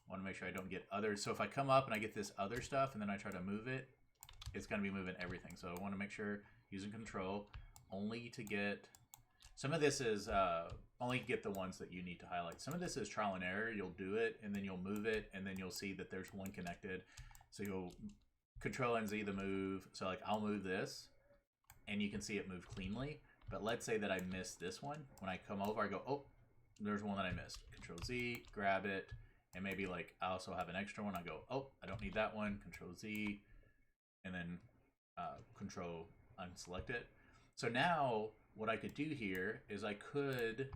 I want to make sure I don't get others. So if I come up and I get this other stuff and then I try to move it, it's going to be moving everything. So I want to make sure using control only to get, some of this is only get the ones that you need to highlight. Some of this is trial and error. You'll do it and then you'll move it and then you'll see that there's one connected. So you'll control and Z the move. So like I'll move this and you can see it move cleanly. But let's say that I missed this one. When I come over, I go, oh, there's one that I missed. Control Z, grab it. And maybe like I also have an extra one. I go, oh, I don't need that one. Control Z. And then control unselect it. So now what I could do here is I could,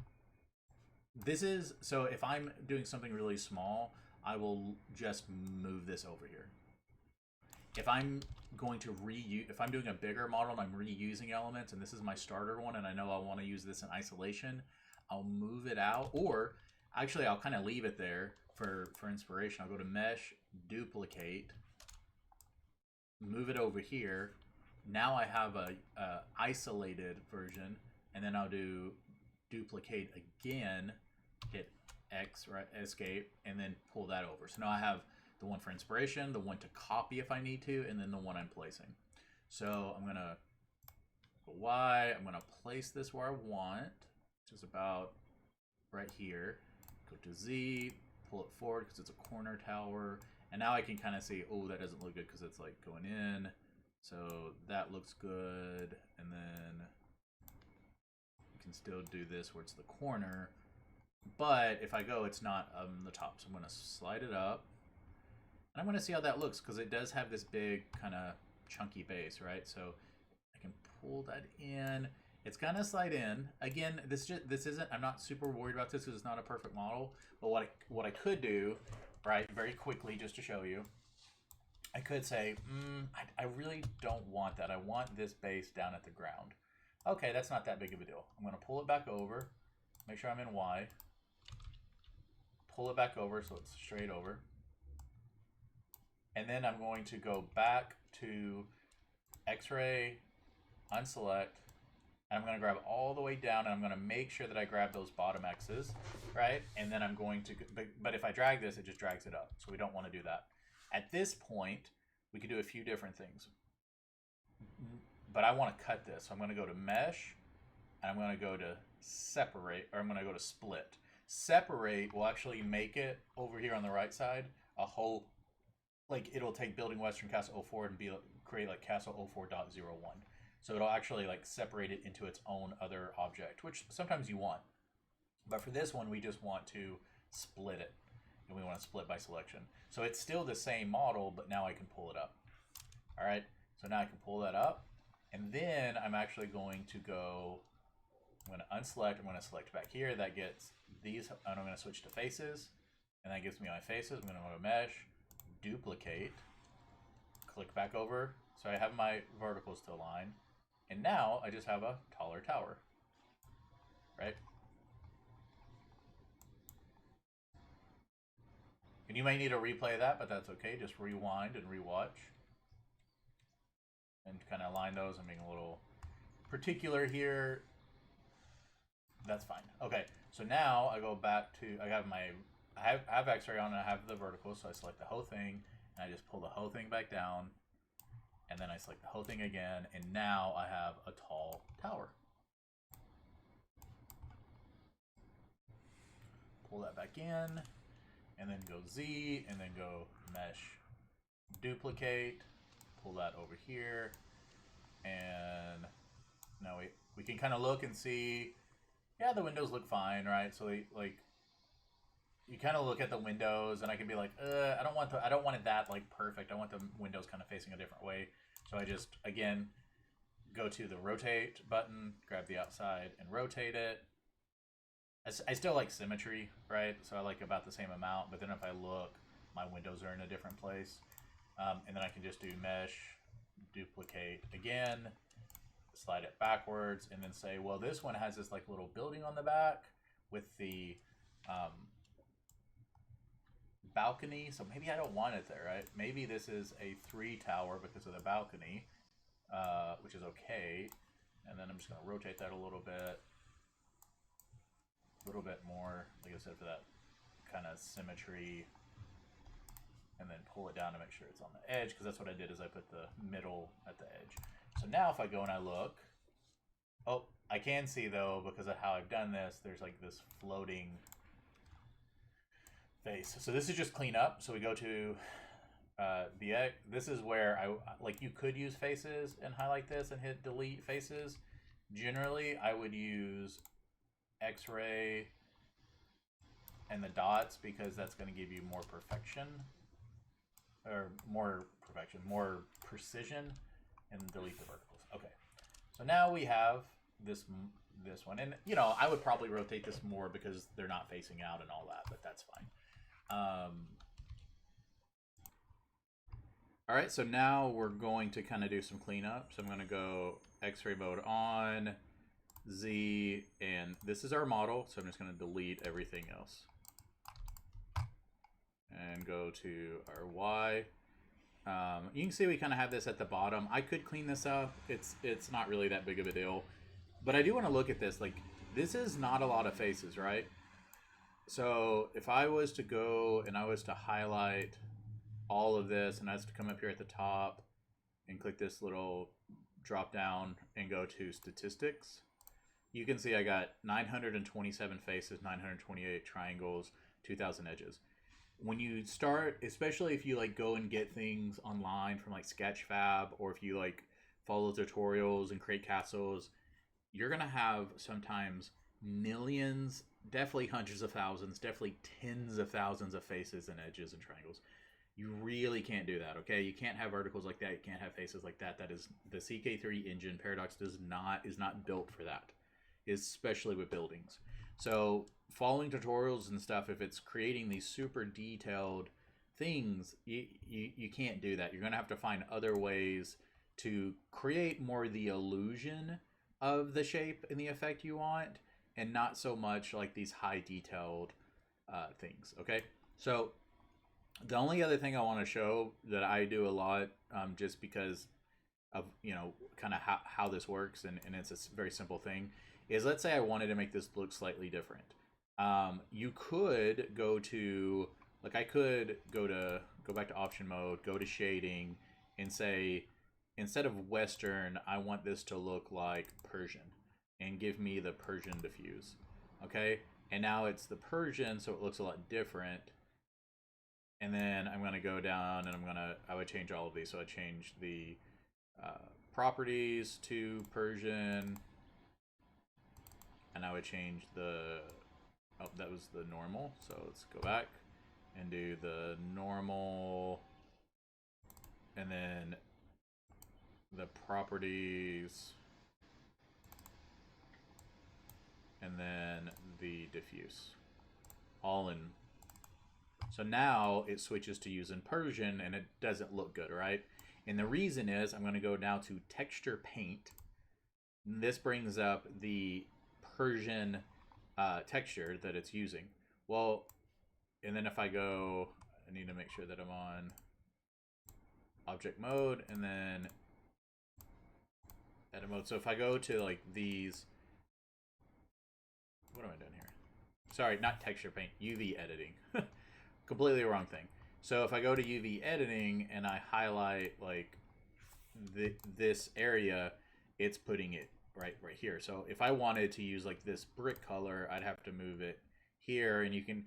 this is, so if I'm doing something really small, I will just move this over here. If I'm going to reuse, if I'm doing a bigger model and I'm reusing elements and this is my starter one and I know I want to use this in isolation, I'll move it out, or actually I'll kind of leave it there for inspiration. I'll go to mesh, duplicate, move it over here. Now I have a isolated version, and then I'll do duplicate again, hit X, right, escape, and then pull that over. So now I have the one for inspiration, the one to copy if I need to, and then the one I'm placing. So I'm gonna go Y, I'm gonna place this where I want, which is about right here. Go to Z, pull it forward because it's a corner tower. And now I can kind of see, oh, that doesn't look good because it's like going in. So that looks good. And then you can still do this where it's the corner. But if I go, it's not on the top. So I'm going to slide it up. And I'm going to see how that looks because it does have this big kind of chunky base, right? So I can pull that in. It's going to slide in. Again, this isn't, I'm not super worried about this because it's not a perfect model. But what I could do, right, very quickly, just to show you, I could say, I really don't want that. I want this base down at the ground. Okay, that's not that big of a deal. I'm going to pull it back over, make sure I'm in Y, pull it back over so it's straight over. And then I'm going to go back to X-ray, unselect, and I'm going to grab all the way down, and I'm going to make sure that I grab those bottom X's, right? And then I'm going to, but if I drag this, it just drags it up. So we don't want to do that. At this point, we could do a few different things. But I want to cut this. So I'm going to go to mesh, and I'm going to go to separate, or I'm going to go to split. Separate will actually make it over here on the right side a whole, like it'll take building Western Castle 04 and create like Castle 04.01. So it'll actually like separate it into its own other object, which sometimes you want. But for this one, we just want to split it. And we want to split by selection. So it's still the same model, but now I can pull it up. All right, so now I can pull that up. And then I'm actually going to go, I'm going to unselect, I'm going to select back here. That gets these, and I'm going to switch to faces. And that gives me my faces. I'm going to go to mesh, duplicate, click back over. So I have my verticals to align. And now I just have a taller tower, right? And you may need a replay of that, but that's okay. Just rewind and rewatch. And kind of align those. I'm being a little particular here. That's fine. Okay, so now I go back to, I have X-ray on and I have the vertical, so I select the whole thing, and I just pull the whole thing back down. And then I select the whole thing again, and now I have a tall tower. Pull that back in, and then go Z, and then go mesh, duplicate, pull that over here, and now we can kind of look and see Yeah, the windows look fine, right? So like you kind of look at the windows, and I can be like, I don't want it that like perfect. I want the windows kind of facing a different way. So I just again go to the rotate button, grab the outside, and rotate it. I still like symmetry, right? So I like about the same amount. But then if I look, my windows are in a different place, and then I can just do mesh, duplicate again, slide it backwards, and then say, well, this one has this like little building on the back with the balcony, so maybe I don't want it there, right? Maybe this is a 3 tower because of the balcony, which is okay. And then I'm just going to rotate that a little bit more, like I said, for that kind of symmetry, and then pull it down to make sure it's on the edge, because that's what I did, is I put the middle at the edge. So now if I go and I look, oh, I can see though, because of how I've done this, there's like this floating face. So this is just clean up. So we go to BX. This is where you could use faces and highlight this and hit delete faces. Generally, I would use X-ray and the dots, because that's going to give you more perfection, or more precision, and delete the verticals. Okay, so now we have this one, and I would probably rotate this more because they're not facing out and all that, but that's fine. All right, so now we're going to kind of do some cleanup. So I'm going to go X-ray mode on, Z, and this is our model. So I'm just going to delete everything else and go to our Y. You can see we kind of have this at the bottom. I could clean this up. It's not really that big of a deal, but I do want to look at this. Like, this is not a lot of faces, right? So if I was to go and I was to highlight all of this, and I was to come up here at the top and click this little drop down and go to statistics, you can see I got 927 faces, 928 triangles, 2,000 edges. When you start, especially if you like go and get things online from like Sketchfab, or if you like follow tutorials and create castles, you're gonna have sometimes millions, definitely hundreds of thousands, definitely tens of thousands of faces and edges and triangles. You really can't do that, okay? You can't have verticals like that. You can't have faces like that. That is, the CK3 engine, Paradox is not built for that, especially with buildings. So following tutorials and stuff, if it's creating these super detailed things, you can't do that. You're going to have to find other ways to create more the illusion of the shape and the effect you want, and not so much like these high detailed things, okay? So the only other thing I want to show that I do a lot, just because of, kind of how this works, and it's a very simple thing, is let's say I wanted to make this look slightly different. You could go to, like, I could go back to option mode, go to shading, and say, instead of Western, I want this to look like Persian, and give me the Persian diffuse. Okay, and now it's the Persian, so it looks a lot different. And then I'm going to go down, and I would change all of these. So I change the properties to Persian, and I would change the, oh, that was the normal. So let's go back and do the normal, and then the properties, and then the diffuse, all in. So now it switches to using Persian, and it doesn't look good, right? And the reason is, I'm going to go now to texture paint. This brings up the Persian texture that it's using. Well, and then if I go, I need to make sure that I'm on object mode, and then edit mode. So if I go to like these, what am I doing here? Sorry, not texture paint, UV editing. Completely wrong thing. So if I go to UV editing and I highlight like this area, it's putting it right here. So if I wanted to use like this brick color, I'd have to move it here, and you can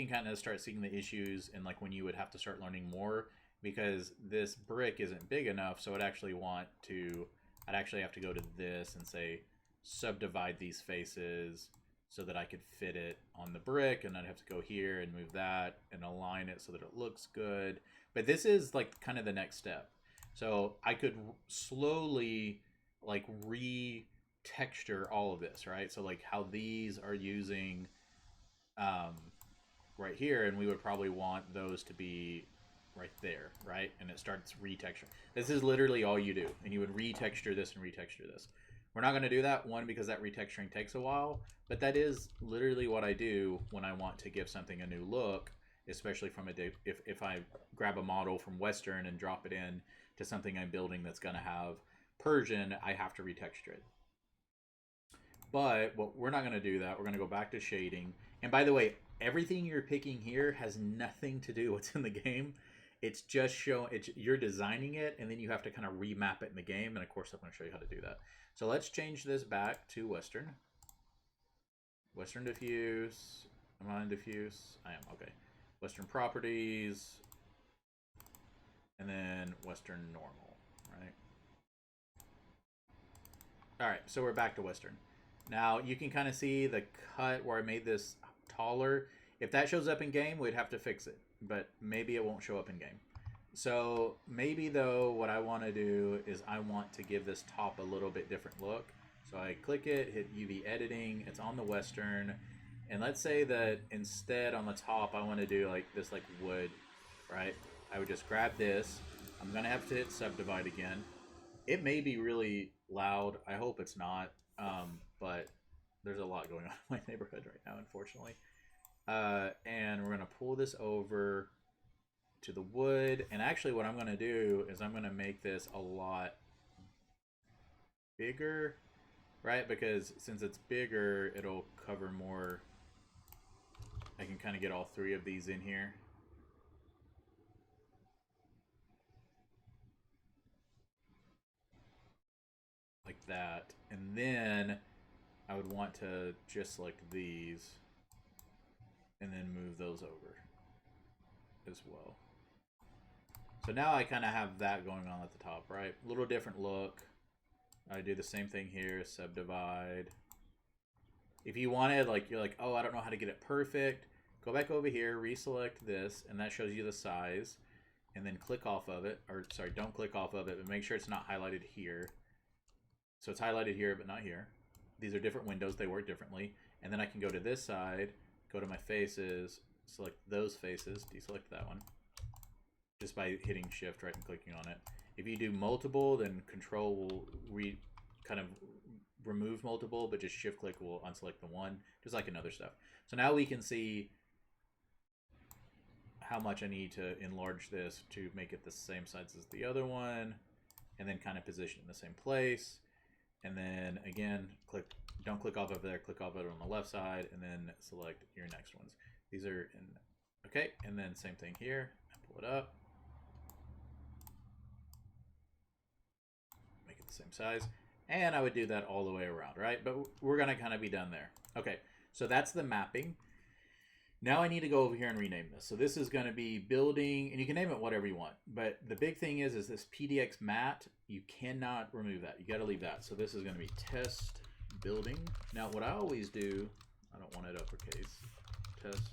kind of start seeing the issues, and like when you would have to start learning more, because this brick isn't big enough. So I'd actually have to go to this and say subdivide these faces so that I could fit it on the brick, and I'd have to go here and move that and align it so that it looks good. But this is like kind of the next step. So I could slowly like re-texture all of this, right? So like how these are using right here, and we would probably want those to be right there, right? And it starts retexturing. This is literally all you do, and you would retexture this and retexture this. We're not going to do that, one, because that retexturing takes a while, but that is literally what I do when I want to give something a new look, especially from if I grab a model from Western and drop it in to something I'm building that's going to have Persian, I have to retexture it. But we're not going to do that. We're going to go back to shading. And by the way, everything you're picking here has nothing to do with what's in the game. It's just you're designing it, and then you have to kind of remap it in the game. And of course, I'm going to show you how to do that. So let's change this back to Western. Western diffuse. Am I in diffuse? I am. Okay. Western properties. And then Western normal, right? All right, so we're back to Western. Now you can kind of see the cut where I made this taller. If that shows up in game, we'd have to fix it, but maybe it won't show up in game. So maybe though, what I want to do is I want to give this top a little bit different look. So I click it, hit UV editing, it's on the Western, and let's say that instead on the top I want to do like this, like wood, right? I would just grab this. I'm gonna have to hit subdivide again. It may be really loud. I hope it's not, but there's a lot going on in my neighborhood right now, unfortunately. And we're gonna pull this over to the wood, and actually what I'm going to do is I'm going to make this a lot bigger, right? Because since it's bigger, it'll cover more. I can kind of get all three of these in here. Like that. And then I would want to just select these and then move those over as well. So now I kind of have that going on at the top, right? A little different look. I do the same thing here, subdivide. If you wanted, like, you're like, oh, I don't know how to get it perfect, go back over here, reselect this, and that shows you the size, and then click off of it, or sorry, don't click off of it, but make sure it's not highlighted here. So it's highlighted here, but not here. These are different windows, they work differently. And then I can go to this side, go to my faces, select those faces, deselect that one, just by hitting shift right and clicking on it. If you do multiple, then control will kind of remove multiple, but just shift click will unselect the one, just like in other stuff. So now we can see how much I need to enlarge this to make it the same size as the other one, and then kind of position in the same place. And then again, don't click off of there, click off of it on the left side, and then select your next ones. These are in, okay, and then same thing here, pull it up. Make it the same size. And I would do that all the way around, right? But we're gonna kind of be done there. Okay, so that's the mapping. Now I need to go over here and rename this. So this is gonna be building, and you can name it whatever you want. But the big thing is this PDX mat, you cannot remove that. You gotta leave that. So this is gonna be test building. Now what I always do, I don't want it uppercase, test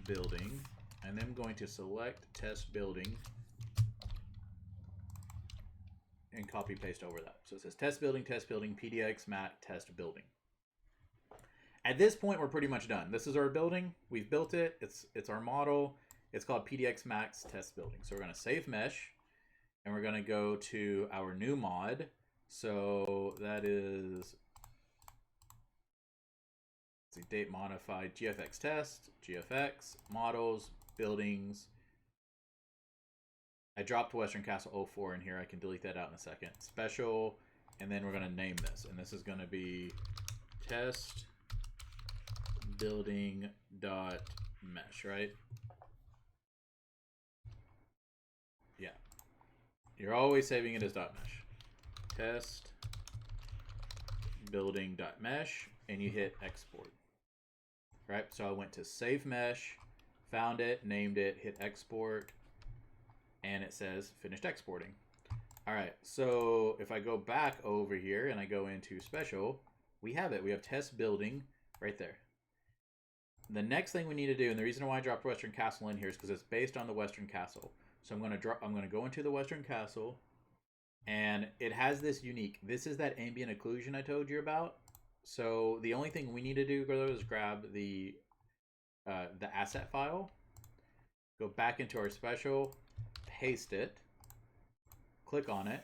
building, and then I'm going to select test building and copy paste over that. So it says test building, PDX mat, test building. At this point, we're pretty much done. This is our building. We've built it. It's our model. It's called PDX Max Test Building. So we're going to save mesh, and we're going to go to our new mod. So that is, let's see, date modified, GFX test, GFX, models, buildings. I dropped Western Castle 04 in here. I can delete that out in a second. Special, and then we're going to name this. And this is going to be test building dot mesh, right? Yeah. You're always saving it as dot mesh. Test building dot mesh, and you hit export. Right? So I went to save mesh, found it, named it, hit export, and it says finished exporting. All right, so if I go back over here and I go into special, we have it. We have test building right there. The next thing we need to do, and the reason why I dropped Western Castle in here is because it's based on the Western Castle. So I'm going to go into the Western Castle, and it has this unique. This is that ambient occlusion I told you about. So the only thing we need to do is grab the asset file, go back into our special, paste it, click on it,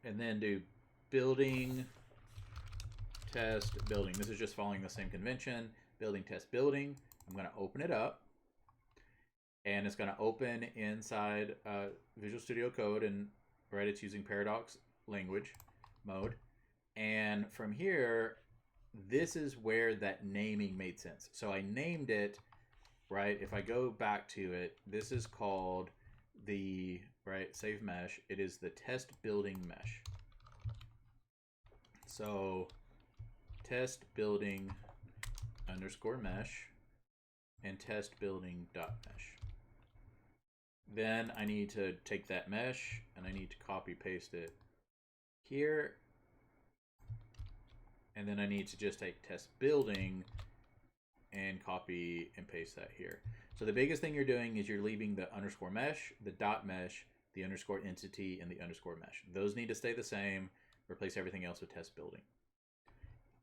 and then do building, test, building. This is just following the same convention. Building, test, building. I'm going to open it up, and it's going to open inside Visual Studio Code, and right, it's using Paradox language mode. And from here, this is where that naming made sense. So I named it, right? If I go back to it, this is called the, right, save mesh. It is the test building mesh. So test building underscore mesh and test building dot mesh. Then I need to take that mesh and I need to copy paste it here. And then I need to just take test building and copy and paste that here. So the biggest thing you're doing is you're leaving the underscore mesh, the dot mesh, the underscore entity, and the underscore mesh. Those need to stay the same. Replace everything else with test building.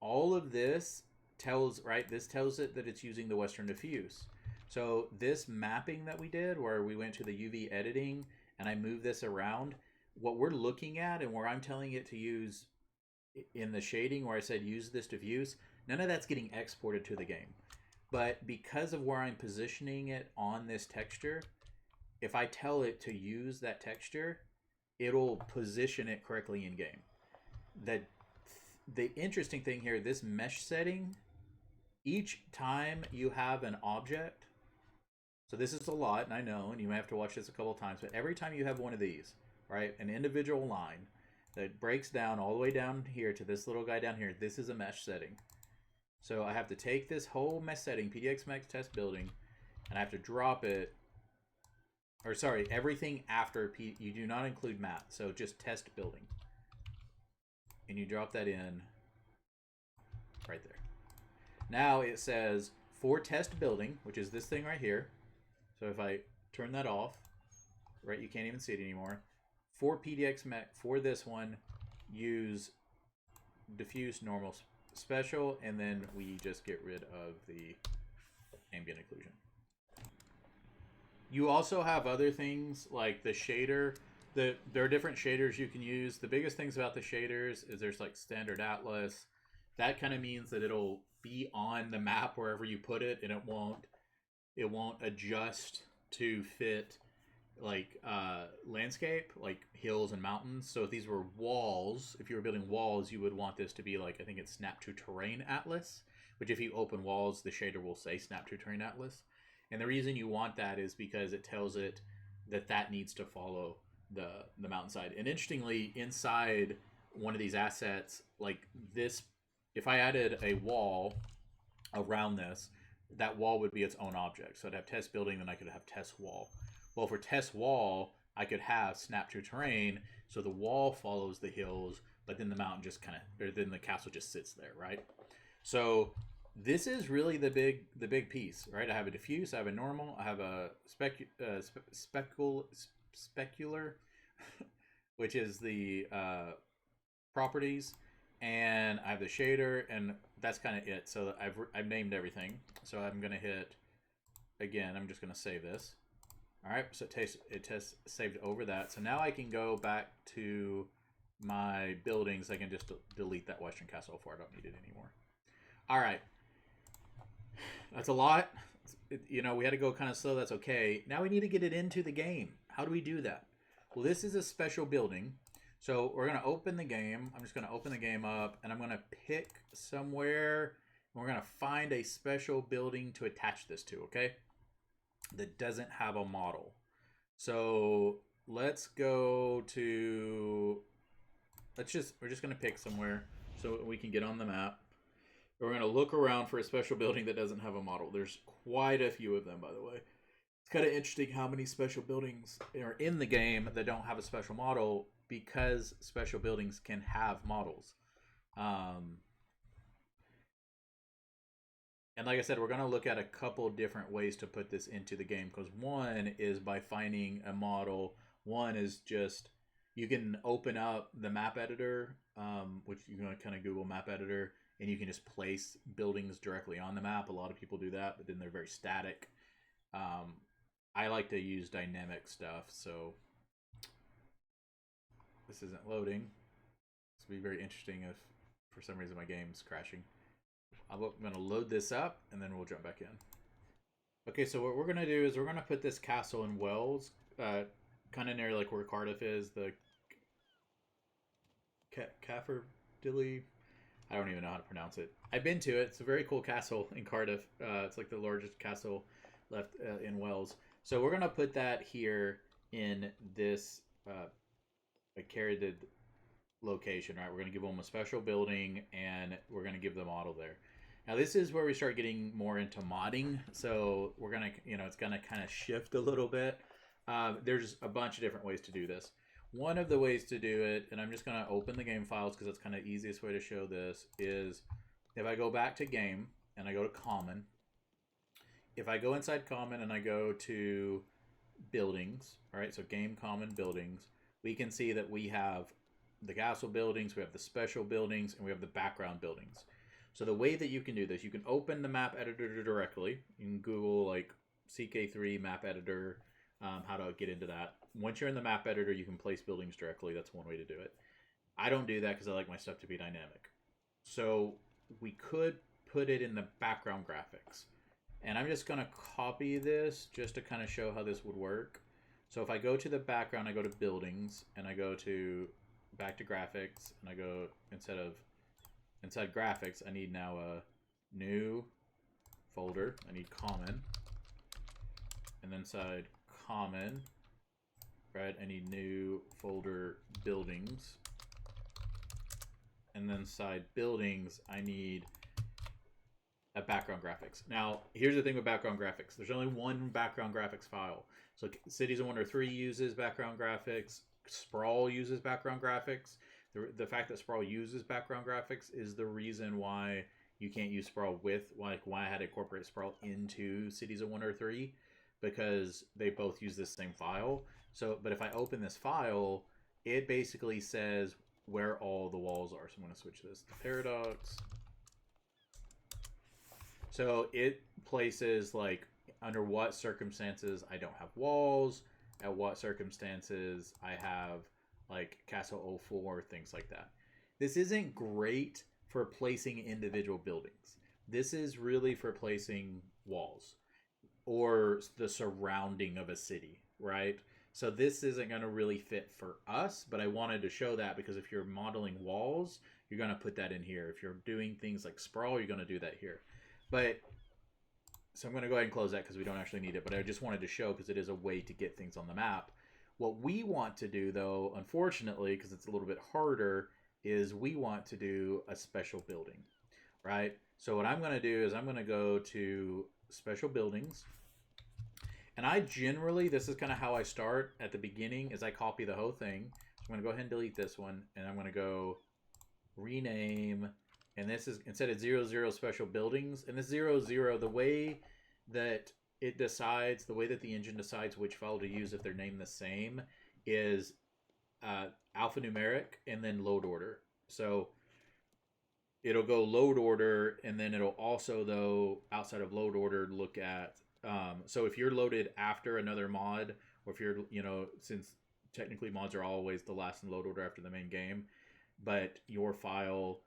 All of this tells, right, this tells it that it's using the Western diffuse. So this mapping that we did where we went to the UV editing and I moved this around, what we're looking at and where I'm telling it to use in the shading where I said use this diffuse, none of that's getting exported to the game. But because of where I'm positioning it on this texture, if I tell it to use that texture, it'll position it correctly in game. The interesting thing here, this mesh setting, each time you have an object, so this is a lot, and I know, and you may have to watch this a couple of times, but every time you have one of these, right, an individual line that breaks down all the way down here to this little guy down here, this is a mesh setting. So I have to take this whole mesh setting, PDX mesh test building, and I have to drop it, or sorry, everything after you do not include map, so just test building. And you drop that in right there. Now it says for test building, which is this thing right here. So if I turn that off, right, you can't even see it anymore. For PDX mesh, for this one, use diffuse, normal, special, and then we just get rid of the ambient occlusion. You also have other things like the shader. There are different shaders you can use. The biggest things about the shaders is there's like standard atlas. That kind of means that it'll be on the map wherever you put it, and it won't adjust to fit like landscape, like hills and mountains. So if these were walls, if you were building walls, you would want this to be like, I think it's snap to terrain atlas, which if you open walls, the shader will say snap to terrain atlas. And the reason you want that is because it tells it that that needs to follow the mountainside. And interestingly, inside one of these assets, like this, if I added a wall around this, that wall would be its own object. So I'd have test building, then I could have test wall. Well, for test wall, I could have snap to terrain, so the wall follows the hills, but then the mountain just kind of, or then the castle just sits there, right? So this is really the big piece, right? I have a diffuse, I have a normal, I have a specular, which is the properties, and I have the shader, and that's kind of it. So I've named everything. So I'm gonna hit again. I'm just gonna save this. All right, so it tests saved over that. So now I can go back to my buildings. I can just delete that Western Castle before I don't need it anymore. All right, that's a lot. You know, we had to go kind of slow. That's okay. Now we need to get it into the game. How do we do that? Well, this is a special building. So we're going to open the game. I'm just going to open the game up, and I'm going to pick somewhere. And we're going to find a special building to attach this to, okay? That doesn't have a model. So let's go to, we're just going to pick somewhere so we can get on the map. We're going to look around for a special building that doesn't have a model. There's quite a few of them, by the way. kind of interesting how many special buildings are in the game that don't have a special model, because special buildings can have models. And like I said, we're going to look at a couple different ways to put this into the game, because one is by finding a model. One is just, you can open up the map editor, which you're going to kind of Google map editor, and you can just place buildings directly on the map. A lot of people do that, but then they're very static. I like to use dynamic stuff, so this isn't loading. This will be very interesting if for some reason my game's crashing. I'm going to load this up, and then we'll jump back in. Okay, so what we're going to do is we're going to put this castle in Wells, kind of near like where Cardiff is, the Cafferdilly. I don't even know how to pronounce it. I've been to it. It's a very cool castle in Cardiff. It's like the largest castle left in Wales. So we're going to put that here in this carried location, right? We're going to give them a special building, and we're going to give the model there. Now this is where we start getting more into modding. So we're going to, it's going to kind of shift a little bit. There's a bunch of different ways to do this. One of the ways to do it, and I'm just going to open the game files because that's kind of the easiest way to show this, is if I go back to game and I go to common, if I go inside common and I go to buildings, all right, so game common buildings, we can see that we have the castle buildings, we have the special buildings, and we have the background buildings. So the way that you can do this, you can open the map editor directly. You can Google like CK3 map editor, how to get into that. Once you're in the map editor, you can place buildings directly. That's one way to do it. I don't do that because I like my stuff to be dynamic. So we could put it in the background graphics. And I'm just going to copy this just to kind of show how this would work. So if I go to the background, I go to buildings, and I go to back to graphics, and I go inside graphics, I need now a new folder. I need common. And then inside common, right, I need new folder buildings. And then inside buildings, I need a background graphics. Now, here's the thing with background graphics. There's only one background graphics file. So Cities of Wonder 3 uses background graphics. Sprawl uses background graphics. The fact that Sprawl uses background graphics is the reason why you can't use Sprawl with, like why I had to incorporate Sprawl into Cities of Wonder 3, because they both use this same file. So, but if I open this file, it basically says where all the walls are. So I'm going to switch this to Paradox. So it places like under what circumstances I don't have walls, at what circumstances I have like Castle 04, things like that. This isn't great for placing individual buildings. This is really for placing walls or the surrounding of a city, right? So this isn't going to really fit for us, but I wanted to show that because if you're modeling walls, you're going to put that in here. If you're doing things like Sprawl, you're going to do that here. But so I'm going to go ahead and close that because we don't actually need it, but I just wanted to show because it is a way to get things on the map. What we want to do, though, unfortunately, because it's a little bit harder, is we want to do a special building, right? So what I'm going to do is I'm going to go to special buildings. And I generally, this is kind of how I start at the beginning, is I copy the whole thing. So I'm going to go ahead and delete this one, and I'm going to go rename. And this is, instead of 00 special buildings, and this 00, the way that it decides, the way that the engine decides which file to use if they're named the same is alphanumeric and then load order. So it'll go load order, and then it'll also, though, outside of load order, look at, so if you're loaded after another mod, or if you're, since technically mods are always the last in load order after the main game, but your file,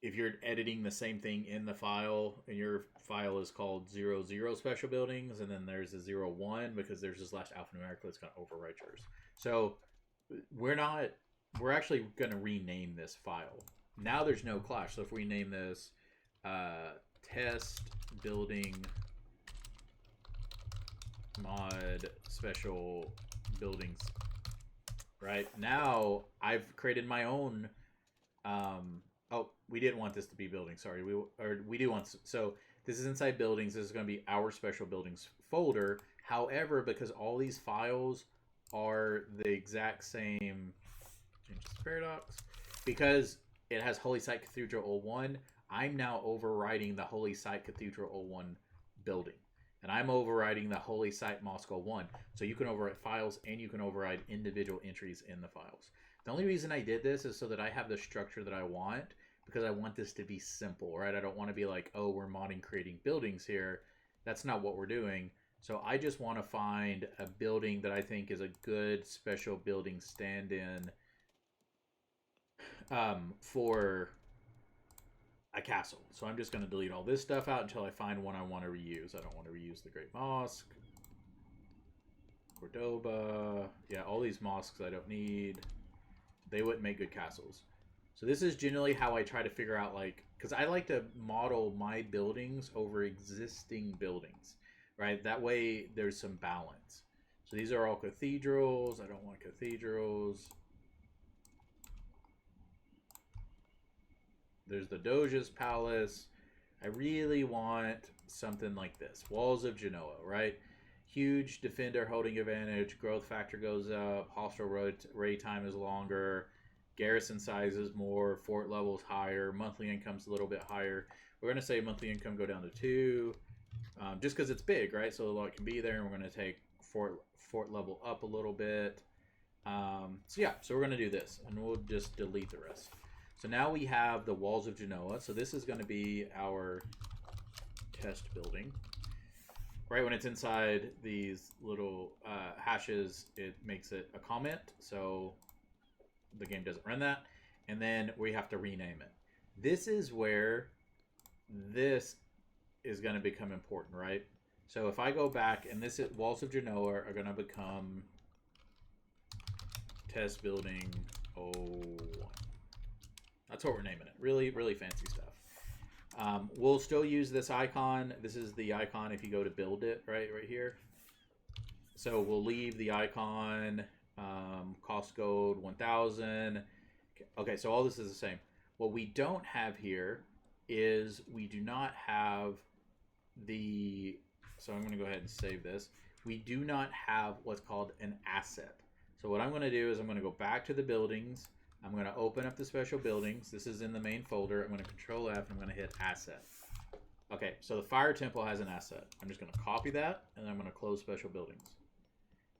if you're editing the same thing in the file, and your file is called 00 special buildings, and then there's a 01 because there's this last alphanumeric that's going to overwrite yours. So we're actually going to rename this file. Now there's no clash. So if we name this test building mod special buildings, right? Now I've created my own oh, we didn't want this to be buildings. Sorry, we do want, so this is inside buildings. This is going to be our special buildings folder. However, because all these files are the exact same, change this paradox, because it has Holy Site Cathedral 01, I'm now overriding the Holy Site Cathedral 01 building. And I'm overriding the Holy Site Moscow 1. So you can override files and you can override individual entries in the files. The only reason I did this is so that I have the structure that I want, because I want this to be simple, right? I don't want to be like, oh, we're modding creating buildings here. That's not what we're doing. So I just want to find a building that I think is a good special building stand-in for a castle. So I'm just going to delete all this stuff out until I find one I want to reuse. I don't want to reuse the Great Mosque, Cordoba. Yeah, all these mosques I don't need. They wouldn't make good castles. So this is generally how I try to figure out, like, because I like to model my buildings over existing buildings, right? That way there's some balance. So these are all cathedrals. I don't want cathedrals. There's the Doge's Palace. I really want something like this. Walls of Genoa, right? Huge defender holding advantage. Growth factor goes up. Hostile raid time is longer. Garrison size is more. Fort levels higher. Monthly income's a little bit higher. We're going to say monthly income go down to 2. Just because it's big, right? So a lot can be there. And we're going to take fort level up a little bit. So yeah, so we're going to do this. And we'll just delete the rest. So now we have the Walls of Genoa. So this is going to be our test building. Right when it's inside these little hashes, it makes it a comment. So the game doesn't run that. And then we have to rename it. This is where this is going to become important, right? So if I go back, and this is Walls of Genoa are going to become test building 01. That's what we're naming it. Really, really fancy stuff. We'll still use this icon. This is the icon if you go to build it, right here. So we'll leave the icon, cost gold 1,000. Okay, so all this is the same. What we don't have here is we do not have the, so I'm going to go ahead and save this. We do not have what's called an asset. So what I'm going to do is I'm going to go back to the buildings. I'm going to open up the special buildings. This is in the main folder. I'm going to Control F and I'm going to hit Asset. Okay, so the Fire Temple has an asset. I'm just going to copy that and then I'm going to close special buildings.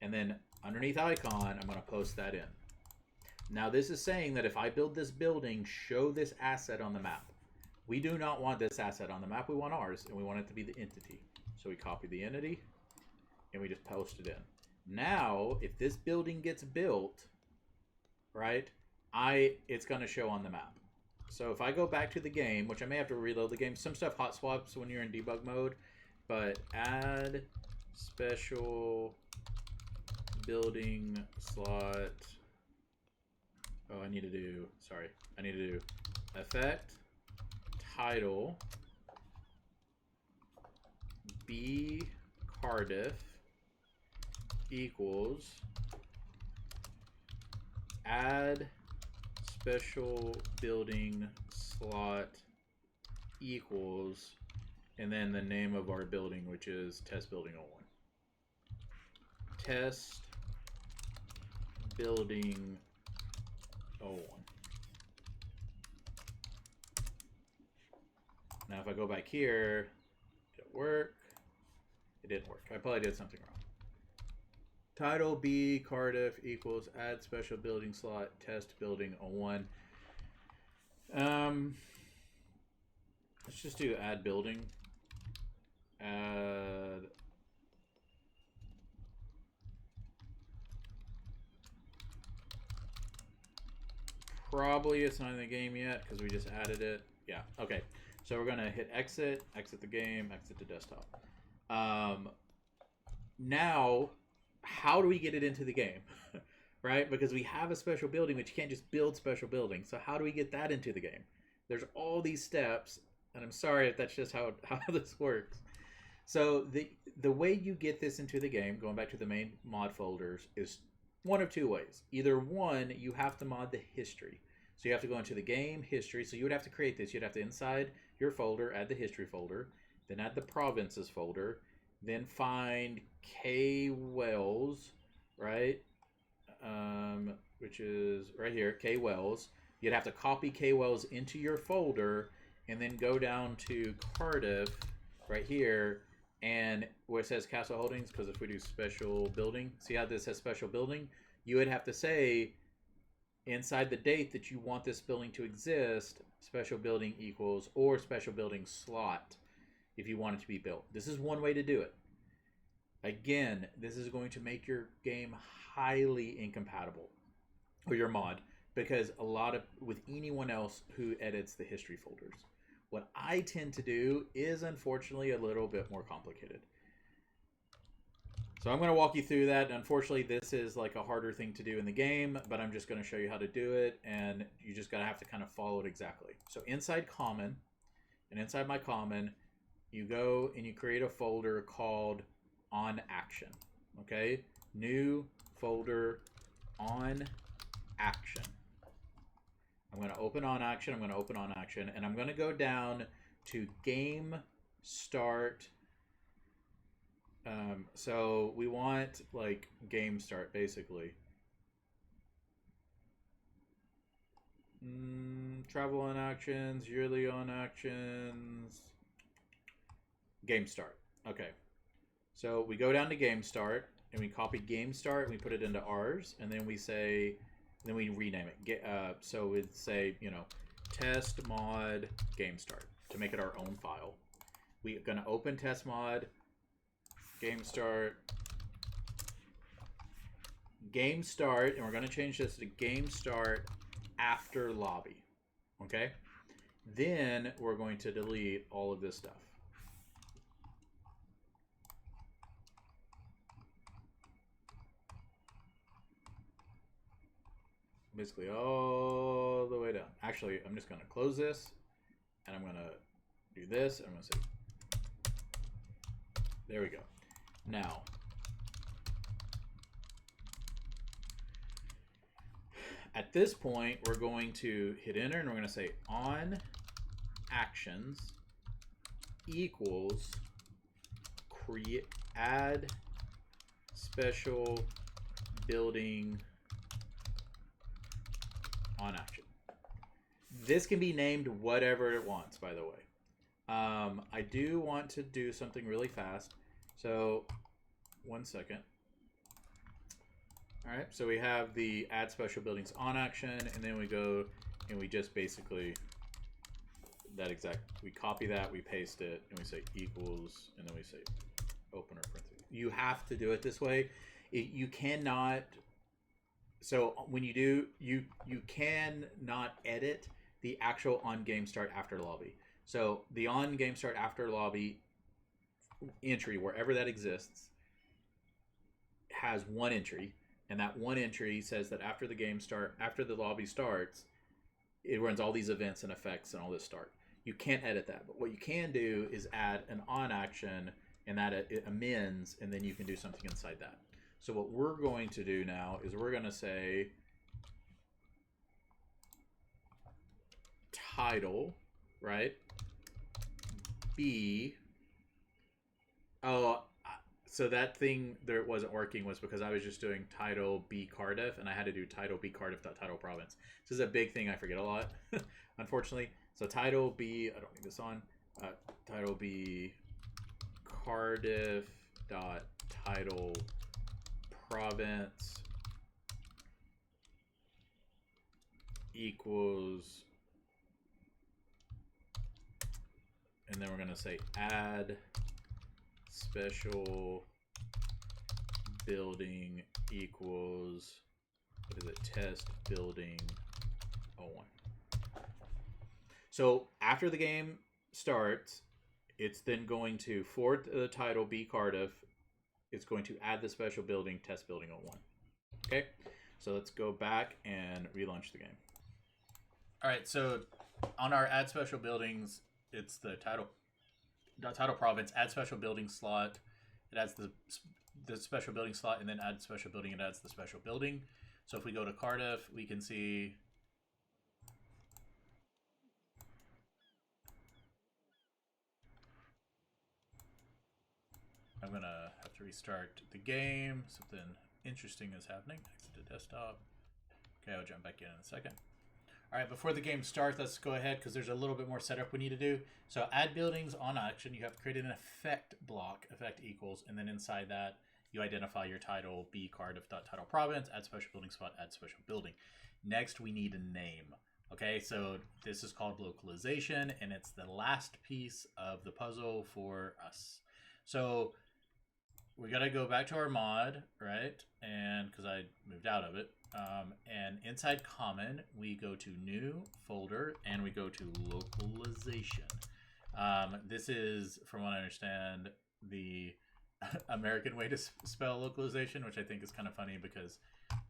And then underneath icon, I'm going to post that in. Now this is saying that if I build this building, show this asset on the map. We do not want this asset on the map. We want ours and we want it to be the entity. So we copy the entity and we just post it in. Now, if this building gets built, right, it's going to show on the map. So if I go back to the game, which I may have to reload the game, some stuff hot swaps when you're in debug mode, but add special building slot. Oh, I need to do effect title B Cardiff equals add special building slot equals, and then the name of our building, which is test building 01. Test building 01. Now if I go back here, did it work? It didn't work. I probably did something wrong. Title B Cardiff equals add special building slot test building 01. Let's just do add building. Add probably it's not in the game yet because we just added it. Yeah, okay. So we're gonna hit exit, exit the game, exit to desktop. Now, how do we get it into the game? Right? Because we have a special building, but you can't just build special buildings. So how do we get that into the game? There's all these steps, and I'm sorry if that's just how this works. So the way you get this into the game, going back to the main mod folders, is one of two ways. Either one, you have to mod the history. So you have to go into the game history. So you would have to create this. You'd have to inside your folder, add the history folder, then add the provinces folder, then find K Wells, right? Which is right here, K Wells. You'd have to copy K Wells into your folder and then go down to Cardiff right here, and where it says Castle Holdings, because if we do special building, see how this says special building? You would have to say inside the date that you want this building to exist, special building equals, or special building slot if you want it to be built. This is one way to do it. Again, this is going to make your game highly incompatible, or your mod, because with anyone else who edits the history folders. What I tend to do is unfortunately a little bit more complicated. So I'm going to walk you through that. Unfortunately, this is like a harder thing to do in the game, but I'm just going to show you how to do it, and you just got to have to kind of follow it exactly. So inside common, and inside my common, you go and you create a folder called on action. Okay? New folder on action. I'm going to open on action. I'm going to open on action, and I'm going to go down to game start. So we want like game start basically. Travel on actions, yearly on actions, game start. Okay. So we go down to game start and we copy game start and we put it into ours, and then we say, then we rename it. So we'd say, test mod game start to make it our own file. We're going to open test mod game start, and we're going to change this to game start after lobby. Okay? Then we're going to delete all of this stuff. Basically all the way down. Actually, I'm just going to close this, and I'm going to do this, and I'm going to say, there we go. Now, at this point, we're going to hit enter, and we're going to say on actions equals add special building on action. This can be named whatever it wants, by the way. I do want to do something really fast. So, 1 second. All right, so we have the add special buildings on action, and then we go and we just basically we copy that, we paste it, and we say equals, and then we say open or parentheses. You have to do it this way. You cannot. So when you do, you cannot edit the actual on game start after lobby. So the on game start after lobby entry, wherever that exists, has one entry, and that one entry says that after the lobby starts, it runs all these events and effects and all this start. You can't edit that, but what you can do is add an on action, and that it amends, and then you can do something inside that. So what we're going to do now is we're going to say title, right? B. Oh, so that thing there wasn't working was because I was just doing title B Cardiff, and I had to do title B Cardiff.title province. This is a big thing I forget a lot, unfortunately. So title B, I don't need this on. Title B Cardiff.title province equals, and then we're going to say add special building equals, what is it, test building 01. So after the game starts, it's then going to, for the title B Cardiff, it's going to add the special building test building 01. Okay, so let's go back and relaunch the game. All right, so on our add special buildings, it's the title province, add special building slot. It adds the special building slot, and then add special building, it adds the special building. So if we go to Cardiff, we can see I'm gonna have to restart the game. Something interesting is happening. Exit to desktop. Okay, I'll jump back in a second. All right, before the game starts, let's go ahead because there's a little bit more setup we need to do. So add buildings on action. You have to create an effect block, effect equals, and then inside that, you identify your title, B card of title province, add special building spot, add special building. Next, we need a name. Okay, so this is called localization, and it's the last piece of the puzzle for us. So we got to go back to our mod, right? And because I moved out of it. And inside common, we go to new folder and we go to localization. This is, from what I understand, the American way to spell localization, which I think is kind of funny because,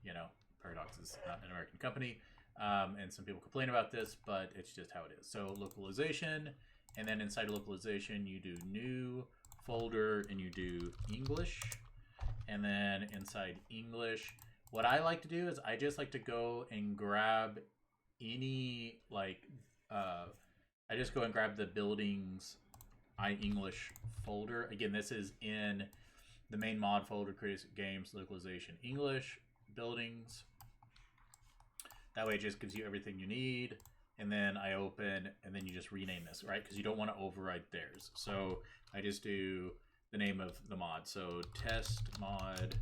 you know, Paradox is not an American company. And some people complain about this, but it's just how it is. So localization, and then inside localization, you do new folder and you do English. And then inside English, what I like to do is I just like to go and grab any, like, I just go and grab the buildings English folder. Again, this is in the main mod folder, create games, localization, English, buildings. That way it just gives you everything you need. And then I open, and then you just rename this, right? Because you don't want to override theirs. So I just do the name of the mod. So test mod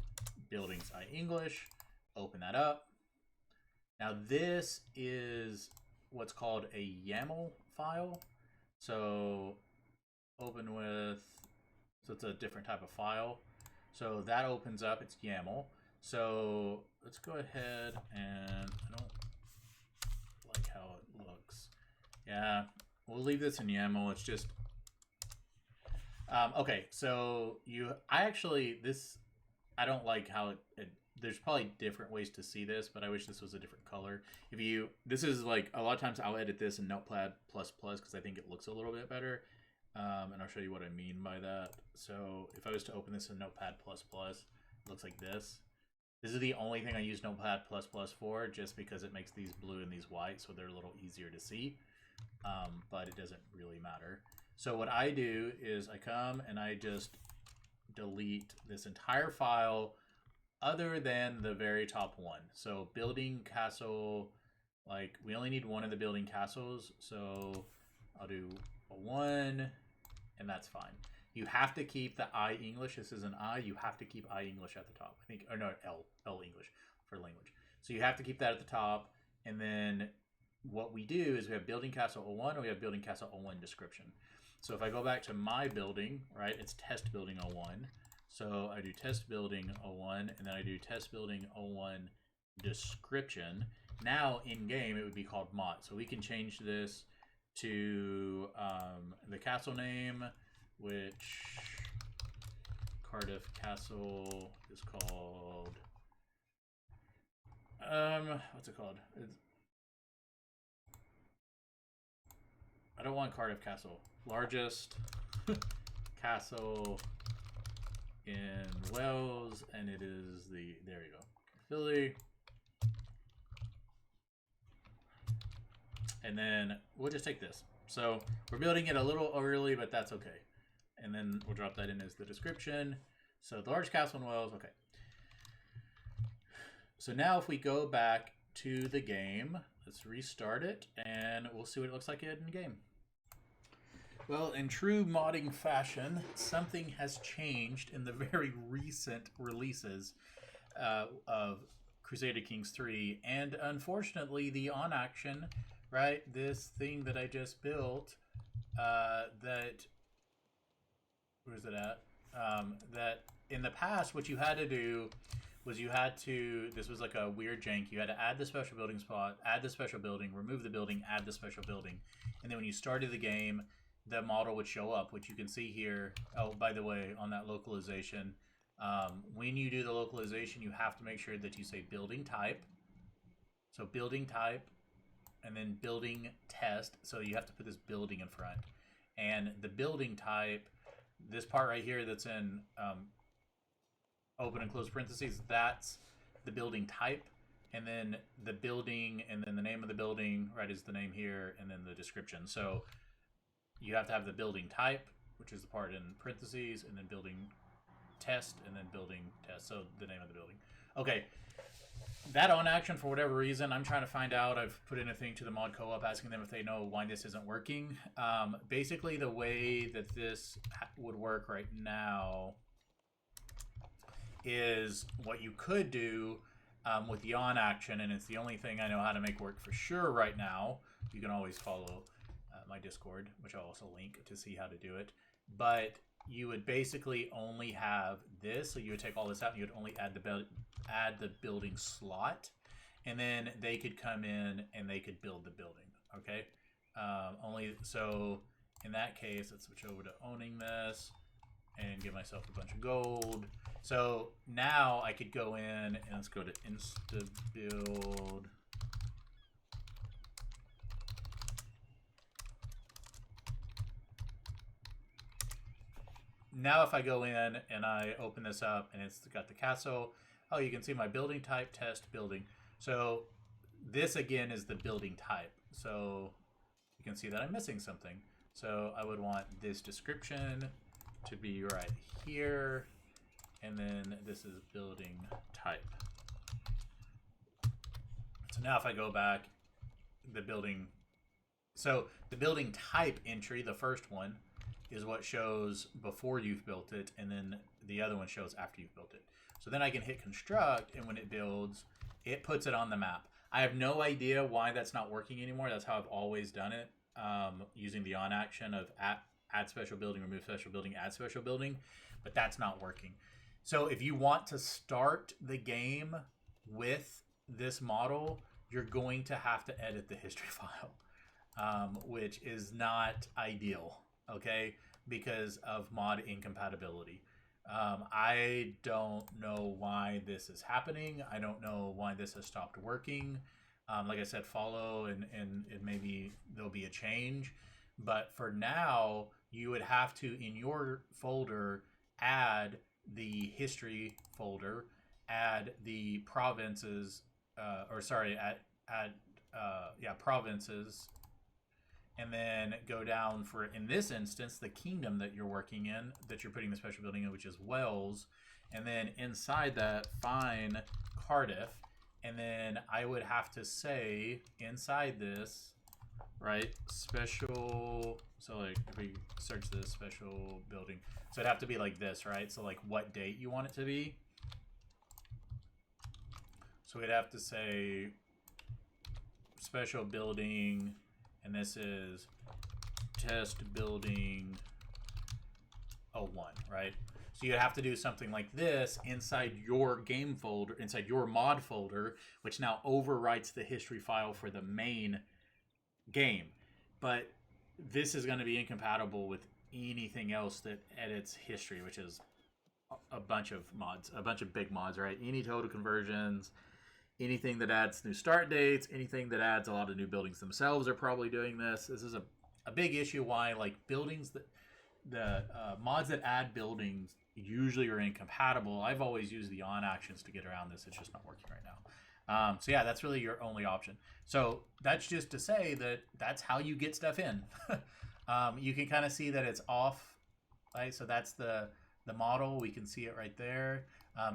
buildings English. Open that up. Now this is what's called a YAML file. So open with, so it's a different type of file. So that opens up, it's YAML. So let's go ahead and, I don't like how it looks. Yeah, we'll leave this in YAML. It's just, okay, so I don't like how it there's probably different ways to see this, but I wish this was a different color. This is like, a lot of times I'll edit this in Notepad++ because I think it looks a little bit better. And I'll show you what I mean by that. So if I was to open this in Notepad++, it looks like this. This is the only thing I use Notepad++ for, just because it makes these blue and these white, so they're a little easier to see. But it doesn't really matter. So what I do is I come and I just delete this entire file other than the very top one. So building castle, like we only need one of the building castles. So I'll do a 1 and that's fine. You have to keep the English. This is an you have to keep English at the top. I think, or no, L English for language. So you have to keep that at the top. And then what we do is we have building castle 01 and we have building castle 01 description. So if I go back to my building, right, it's test building 01. So I do test building 01 and then I do test building 01 description. Now in game it would be called mod. So we can change this to the castle name, which Cardiff Castle is called, what's it called? I don't want Cardiff Castle. Largest castle in Wales, and it is there you go, Philly. And then we'll just take this. So we're building it a little early, but that's okay. And then we'll drop that in as the description. So the large castle in Wales, okay. So now if we go back to the game, let's restart it, and we'll see what it looks like in game. Well, in true modding fashion, something has changed in the very recent releases of Crusader Kings 3, and unfortunately the on action, right, this thing that I just built, that, where's it at? That in the past, what you had to do was this was like a weird jank, you had to add the special building spot, add the special building, remove the building, add the special building, and then when you started the game, the model would show up, which you can see here. Oh, by the way, on that localization, when you do the localization, you have to make sure that you say building type. So building type, and then building test. So you have to put this building in front. And the building type, this part right here that's in open and close parentheses, that's the building type. And then the building, and then the name of the building, right, is the name here, and then the description. So you have to have the building type, which is the part in parentheses, and then building test and then building test. So the name of the building. Okay. That on action, for whatever reason, I'm trying to find out. I've put in a thing to the Mod Co-op asking them if they know why this isn't working. Basically, the way that this would work right now is what you could do with the on action, and it's the only thing I know how to make work for sure right now. You can always follow my Discord, which I'll also link to see how to do it. But you would basically only have this, so you would take all this out and you would only add the building slot, and then they could come in and they could build the building. Okay, only so in that case, let's switch over to owning this and give myself a bunch of gold. So now I could go in and let's go to insta build. Now if I go in and I open this up and it's got the castle, oh, you can see my building type, test, building. So this again is the building type. So you can see that I'm missing something. So I would want this description to be right here. And then this is building type. So now if I go back, the building type entry, the first one, is what shows before you've built it, and then the other one shows after you've built it. So then I can hit construct, and when it builds, it puts it on the map. I have no idea why that's not working anymore. That's how I've always done it, using the on action of add special building, remove special building, add special building, but that's not working. So if you want to start the game with this model, you're going to have to edit the history file, which is not ideal. Okay, because of mod incompatibility. I don't know why this is happening. I don't know why this has stopped working. Like I said, follow and maybe there'll be a change. But for now, you would have to, in your folder, add the history folder, add the provinces, provinces, and then go down for, in this instance, the kingdom that you're working in, that you're putting the special building in, which is Wales. And then inside that, find Cardiff. And then I would have to say, inside this, right, special, so like, if we search this special building, so it'd have to be like this, right? So like what date you want it to be. So we'd have to say special building, and this is test building 01, right? So you have to do something like this inside your game folder, inside your mod folder, which now overwrites the history file for the main game. But this is going to be incompatible with anything else that edits history, which is a bunch of mods, a bunch of big mods, right? Any total conversions, anything that adds new start dates, anything that adds a lot of new buildings themselves are probably doing this. This is a big issue why like buildings that the mods that add buildings usually are incompatible. I've always used the on actions to get around this. It's just not working right now. So yeah, that's really your only option. So that's just to say that that's how you get stuff in. You can kind of see that it's off, right? So that's the model. We can see it right there.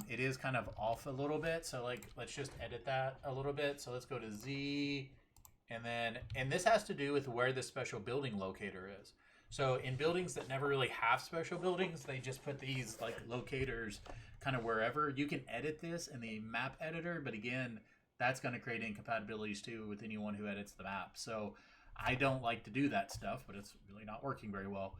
It is kind of off a little bit. So like, let's just edit that a little bit. So let's go to Z, and this has to do with where the special building locator is. So in buildings that never really have special buildings, they just put these like locators kind of wherever. You can edit this in the map editor, but again, that's going to create incompatibilities too with anyone who edits the map. So I don't like to do that stuff, but it's really not working very well.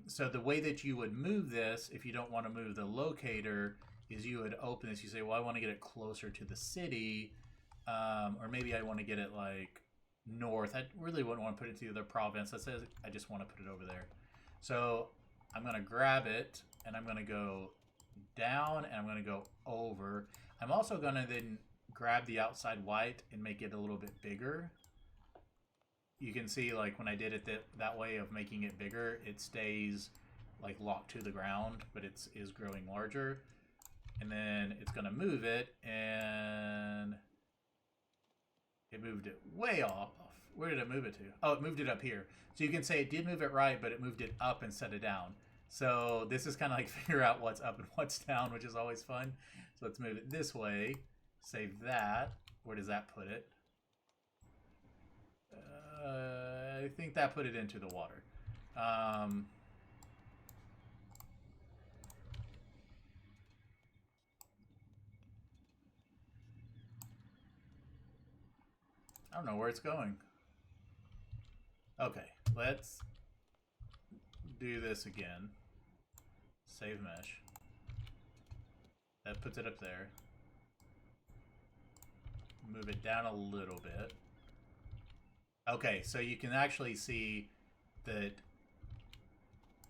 So the way that you would move this, if you don't want to move the locator, is you would open this. You say, well, I want to get it closer to the city, or maybe I want to get it like north. I really wouldn't want to put it to the other province. That says I just want to put it over there. So I'm going to grab it, and I'm going to go down, and I'm going to go over. I'm also going to then grab the outside white and make it a little bit bigger. You can see like when I did it that way of making it bigger, it stays like locked to the ground, but it is growing larger. And then it's going to move it, and it moved it way off. Where did it move it to? Oh, it moved it up here. So you can say it did move it right, but it moved it up instead of down. So this is kind of like figure out what's up and what's down, which is always fun. So let's move it this way. Save that. Where does that put it? I think that put it into the water. I don't know where it's going. Okay, let's do this again. Save mesh. That puts it up there. Move it down a little bit. Okay, so you can actually see that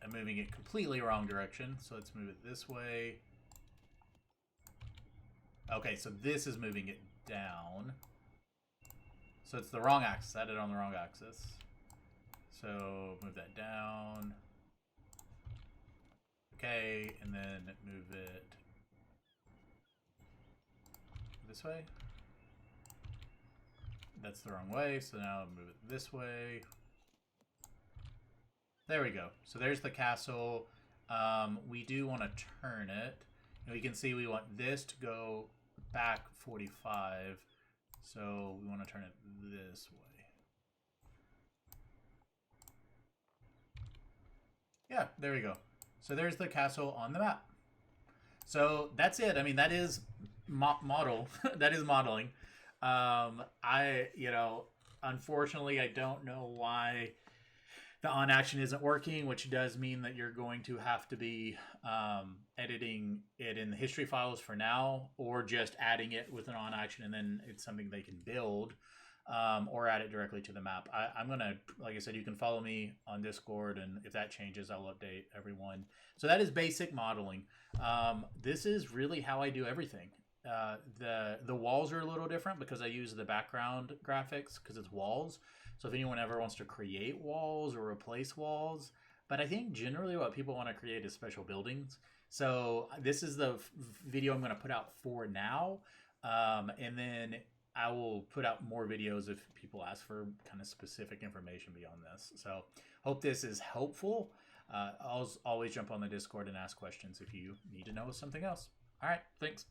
I'm moving it completely wrong direction. So let's move it this way. Okay, so this is moving it down. So it's the wrong axis. I had it on the wrong axis. So move that down. Okay, and then move it this way. That's the wrong way, so now I'll move it this way. There we go. So there's the castle. We do want to turn it. And we can see we want this to go back 45. So we want to turn it this way. Yeah, there we go. So there's the castle on the map. So that's it. I mean, that is model. That is modeling. Unfortunately, I don't know why the on action isn't working, which does mean that you're going to have to be editing it in the history files for now, or just adding it with an on action, and then it's something they can build, or add it directly to the map. I'm gonna, like I said, you can follow me on Discord, and if that changes, I'll update everyone. So that is basic modeling. This is really how I do everything. The walls are a little different because I use the background graphics because it's walls. So if anyone ever wants to create walls or replace walls, but I think generally what people want to create is special buildings. So this is the video I'm going to put out for now. And then I will put out more videos if people ask for kind of specific information beyond this. So hope this is helpful. I'll always jump on the Discord and ask questions if you need to know something else. All right, thanks.